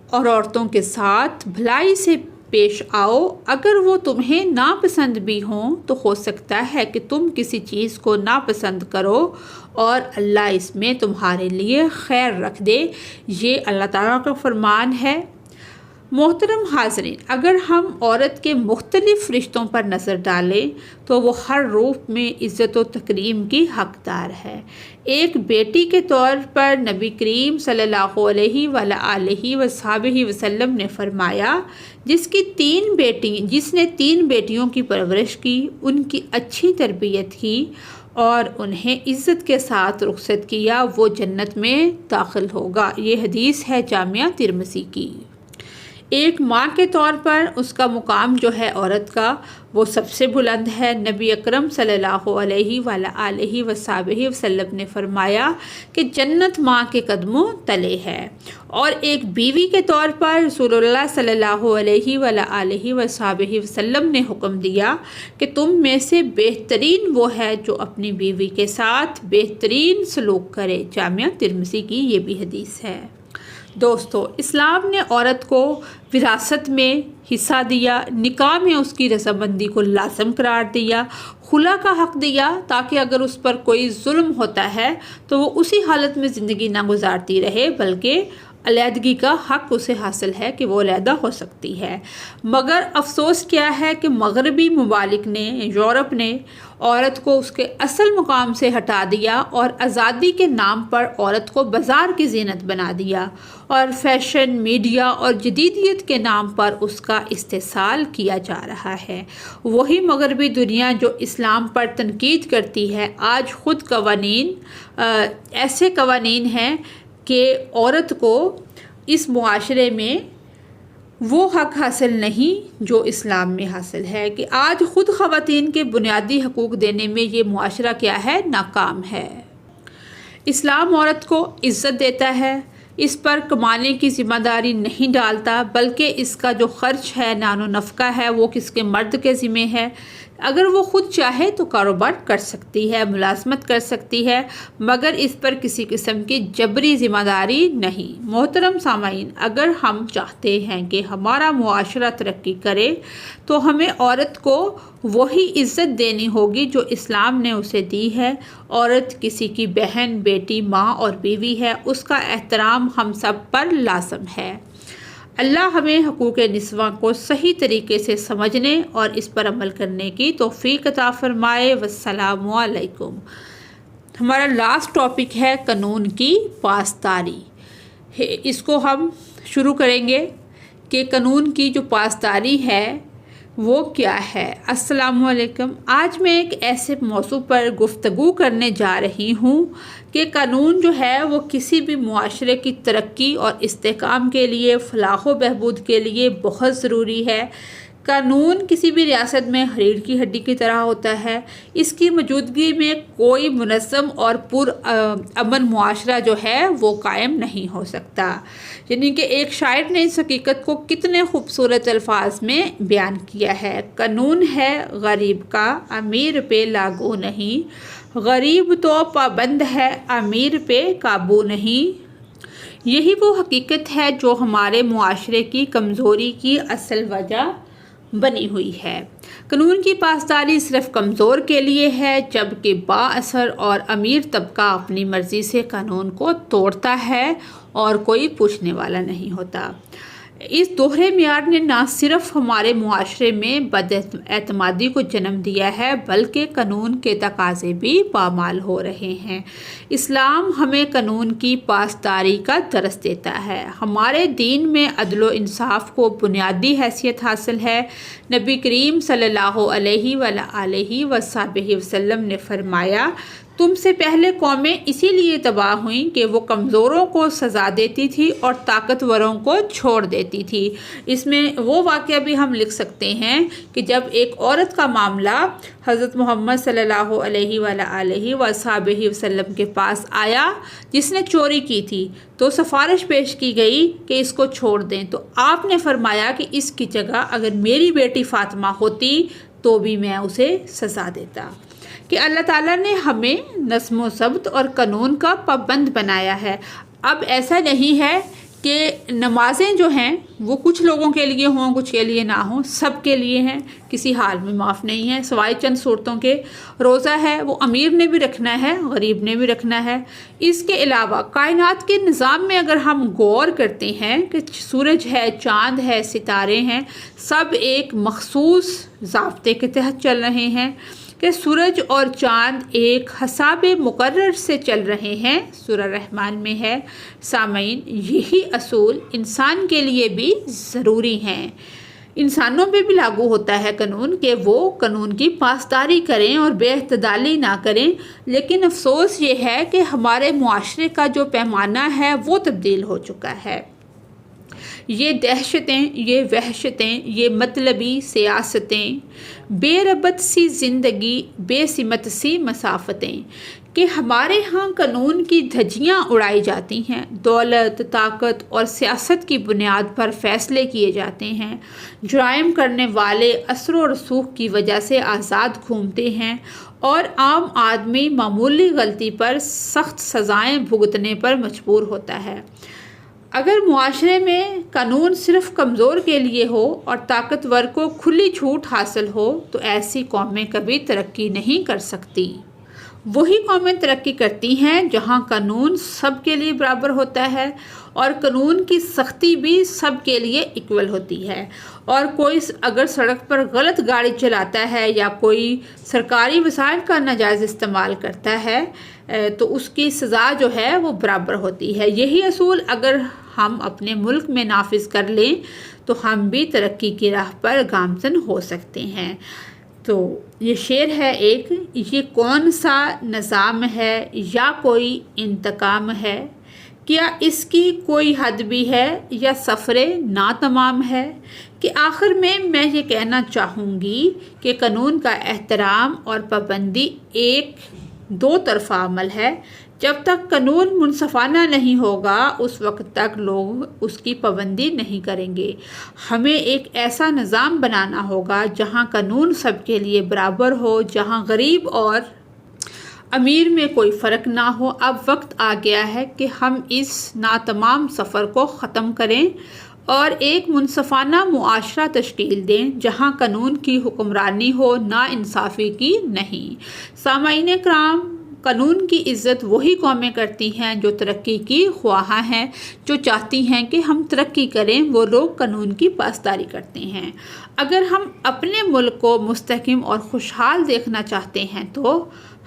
اور عورتوں کے ساتھ بھلائی سے پیش آؤ، اگر وہ تمہیں ناپسند بھی ہوں تو ہو سکتا ہے کہ تم کسی چیز کو ناپسند کرو اور اللہ اس میں تمہارے لیے خیر رکھ دے۔ یہ اللہ تعالیٰ کا فرمان ہے۔ محترم حاضرین، اگر ہم عورت کے مختلف رشتوں پر نظر ڈالیں تو وہ ہر روپ میں عزت و تکریم کی حقدار ہے۔ ایک بیٹی کے طور پر نبی کریم صلی اللہ علیہ وآلہ وصحبہ وسلم نے فرمایا، جس نے 3 بیٹیوں کی پرورش کی، ان کی اچھی تربیت کی اور انہیں عزت کے ساتھ رخصت کیا، وہ جنت میں داخل ہوگا۔ یہ حدیث ہے جامعہ ترمذی کی۔ ایک ماں کے طور پر اس کا مقام جو ہے عورت کا وہ سب سے بلند ہے۔ نبی اکرم صلی اللہ علیہ وآلہ وصحبہ وسلم نے فرمایا کہ جنت ماں کے قدموں تلے ہے۔ اور ایک بیوی کے طور پر رسول اللہ صلی اللہ علیہ وآلہ وصحبہ وسلم نے حکم دیا کہ تم میں سے بہترین وہ ہے جو اپنی بیوی کے ساتھ بہترین سلوک کرے۔ جامعہ ترمذی کی یہ بھی حدیث ہے۔ دوستو، اسلام نے عورت کو وراثت میں حصہ دیا، نکاح میں اس کی رضامندی کو لازم قرار دیا، خلا کا حق دیا تاکہ اگر اس پر کوئی ظلم ہوتا ہے تو وہ اسی حالت میں زندگی نہ گزارتی رہے بلکہ علیحدگی کا حق اسے حاصل ہے کہ وہ علیحدہ ہو سکتی ہے۔ مگر افسوس کیا ہے کہ مغربی ممالک نے، یورپ نے عورت کو اس کے اصل مقام سے ہٹا دیا اور آزادی کے نام پر عورت کو بازار کی زینت بنا دیا اور فیشن، میڈیا اور جدیدیت کے نام پر اس کا استحصال کیا جا رہا ہے۔ وہی مغربی دنیا جو اسلام پر تنقید کرتی ہے، آج خود ایسے قوانین ہیں کہ عورت کو اس معاشرے میں وہ حق حاصل نہیں جو اسلام میں حاصل ہے، کہ آج خود خواتین کے بنیادی حقوق دینے میں یہ معاشرہ کیا ہے، ناکام ہے۔ اسلام عورت کو عزت دیتا ہے، اس پر کمانے کی ذمہ داری نہیں ڈالتا بلکہ اس کا جو خرچ ہے، نان و نفقہ ہے، وہ کس کے مرد کے ذمہ ہے۔ اگر وہ خود چاہے تو کاروبار کر سکتی ہے، ملازمت کر سکتی ہے، مگر اس پر کسی قسم کی جبری ذمہ داری نہیں۔ محترم سامعین، اگر ہم چاہتے ہیں کہ ہمارا معاشرہ ترقی کرے تو ہمیں عورت کو وہی عزت دینی ہوگی جو اسلام نے اسے دی ہے۔ عورت کسی کی بہن، بیٹی، ماں اور بیوی ہے، اس کا احترام ہم سب پر لازم ہے۔ اللہ ہمیں حقوق نسواں کو صحیح طریقے سے سمجھنے اور اس پر عمل کرنے کی توفیق عطا فرمائے۔ والسلام علیکم۔ ہمارا لاسٹ ٹاپک ہے قانون کی پاسداری۔ اس کو ہم شروع کریں گے کہ قانون کی جو پاسداری ہے وہ کیا ہے۔ السلام علیکم۔ آج میں ایک ایسے موضوع پر گفتگو کرنے جا رہی ہوں کہ قانون جو ہے وہ کسی بھی معاشرے کی ترقی اور استحکام کے لیے، فلاح و بہبود کے لیے بہت ضروری ہے۔ قانون کسی بھی ریاست میں ریڑھ کی ہڈی کی طرح ہوتا ہے۔ اس کی موجودگی میں کوئی منظم اور امن معاشرہ جو ہے وہ قائم نہیں ہو سکتا۔ یعنی کہ ایک شاعر نے اس حقیقت کو کتنے خوبصورت الفاظ میں بیان کیا ہے۔ قانون ہے غریب کا، امیر پہ لاگو نہیں، غریب تو پابند ہے، امیر پہ قابو نہیں۔ یہی وہ حقیقت ہے جو ہمارے معاشرے کی کمزوری کی اصل وجہ بنی ہوئی ہے۔ قانون کی پاسداری صرف کمزور کے لیے ہے، جبکہ با اثر اور امیر طبقہ اپنی مرضی سے قانون کو توڑتا ہے اور کوئی پوچھنے والا نہیں ہوتا۔ اس دوہرے معیار نے نہ صرف ہمارے معاشرے میں بد اعتمادی کو جنم دیا ہے بلکہ قانون کے تقاضے بھی پامال ہو رہے ہیں۔ اسلام ہمیں قانون کی پاسداری کا درس دیتا ہے۔ ہمارے دین میں عدل و انصاف کو بنیادی حیثیت حاصل ہے۔ نبی کریم صلی اللہ علیہ وآلہ وسلم نے فرمایا، تم سے پہلے قومیں اسی لیے تباہ ہوئیں کہ وہ کمزوروں کو سزا دیتی تھی اور طاقتوروں کو چھوڑ دیتی تھی۔ اس میں وہ واقعہ بھی ہم لکھ سکتے ہیں کہ جب ایک عورت کا معاملہ حضرت محمد صلی اللہ علیہ وآلہ وسلم کے پاس آیا جس نے چوری کی تھی، تو سفارش پیش کی گئی کہ اس کو چھوڑ دیں، تو آپ نے فرمایا کہ اس کی جگہ اگر میری بیٹی فاطمہ ہوتی تو بھی میں اسے سزا دیتا۔ کہ اللہ تعالیٰ نے ہمیں نظم و ضبط اور قانون کا پابند بنایا ہے۔ اب ایسا نہیں ہے کہ نمازیں جو ہیں وہ کچھ لوگوں کے لیے ہوں کچھ کے لیے نہ ہوں، سب کے لیے ہیں، کسی حال میں معاف نہیں ہے سوائے چند صورتوں کے۔ روزہ ہے وہ امیر نے بھی رکھنا ہے، غریب نے بھی رکھنا ہے۔ اس کے علاوہ کائنات کے نظام میں اگر ہم غور کرتے ہیں کہ سورج ہے، چاند ہے، ستارے ہیں، سب ایک مخصوص ضابطے کے تحت چل رہے ہیں کہ سورج اور چاند ایک حساب مقرر سے چل رہے ہیں، سورہ رحمان میں ہے۔ سامعین، یہی اصول انسان کے لیے بھی ضروری ہیں۔ انسانوں پہ بھی لاگو ہوتا ہے قانون کہ وہ قانون کی پاسداری کریں اور بے اعتدالی نہ کریں، لیکن افسوس یہ ہے کہ ہمارے معاشرے کا جو پیمانہ ہے وہ تبدیل ہو چکا ہے۔ یہ دہشتیں، یہ وحشتیں، یہ مطلبی سیاستیں، بے ربط سی زندگی، بے سمت سی مسافتیں کہ ہمارے ہاں قانون کی دھجیاں اڑائی جاتی ہیں، دولت، طاقت اور سیاست کی بنیاد پر فیصلے کیے جاتے ہیں، جرائم کرنے والے اثر و رسوخ کی وجہ سے آزاد گھومتے ہیں اور عام آدمی معمولی غلطی پر سخت سزائیں بھگتنے پر مجبور ہوتا ہے۔ اگر معاشرے میں قانون صرف کمزور کے لیے ہو اور طاقتور کو کھلی چھوٹ حاصل ہو تو ایسی قومیں کبھی ترقی نہیں کر سکتی۔ وہی قومیں ترقی کرتی ہیں جہاں قانون سب کے لیے برابر ہوتا ہے اور قانون کی سختی بھی سب کے لیے ایکول ہوتی ہے، اور کوئی اگر سڑک پر غلط گاڑی چلاتا ہے یا کوئی سرکاری وسائل کا ناجائز استعمال کرتا ہے تو اس کی سزا جو ہے وہ برابر ہوتی ہے۔ یہی اصول اگر ہم اپنے ملک میں نافذ کر لیں تو ہم بھی ترقی کی راہ پر گامزن ہو سکتے ہیں۔ تو یہ شعر ہے ایک، یہ کون سا نظام ہے یا کوئی انتقام ہے، کیا اس کی کوئی حد بھی ہے یا سفر ناتمام ہے، کہ آخر میں یہ کہنا چاہوں گی کہ قانون کا احترام اور پابندی ایک دو طرفہ عمل ہے۔ جب تک قانون منصفانہ نہیں ہوگا اس وقت تک لوگ اس کی پابندی نہیں کریں گے۔ ہمیں ایک ایسا نظام بنانا ہوگا جہاں قانون سب کے لیے برابر ہو، جہاں غریب اور امیر میں کوئی فرق نہ ہو۔ اب وقت آ گیا ہے کہ ہم اس ناتمام سفر کو ختم کریں اور ایک منصفانہ معاشرہ تشکیل دیں جہاں قانون کی حکمرانی ہو، نا انصافی کی نہیں۔ سامعین کرام، قانون کی عزت وہی قومیں کرتی ہیں جو ترقی کی خواہاں ہیں، جو چاہتی ہیں کہ ہم ترقی کریں، وہ لوگ قانون کی پاسداری کرتے ہیں۔ اگر ہم اپنے ملک کو مستحکم اور خوشحال دیکھنا چاہتے ہیں تو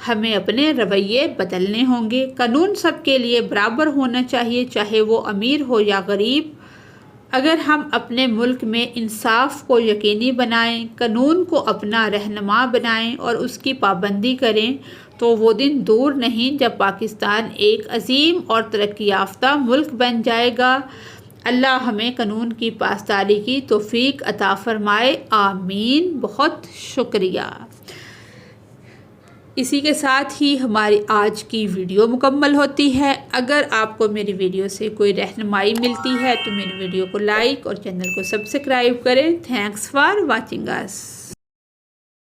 ہمیں اپنے رویے بدلنے ہوں گے۔ قانون سب کے لیے برابر ہونا چاہیے، چاہے وہ امیر ہو یا غریب۔ اگر ہم اپنے ملک میں انصاف کو یقینی بنائیں، قانون کو اپنا رہنما بنائیں اور اس کی پابندی کریں تو وہ دن دور نہیں جب پاکستان ایک عظیم اور ترقی یافتہ ملک بن جائے گا۔ اللہ ہمیں قانون کی پاسداری کی توفیق عطا فرمائے، آمین۔ بہت شکریہ۔ اسی کے ساتھ ہی ہماری آج کی ویڈیو مکمل ہوتی ہے۔ اگر آپ کو میری ویڈیو سے کوئی رہنمائی ملتی ہے تو میری ویڈیو کو لائک اور چینل کو سبسکرائب کریں۔ Thanks for watching us.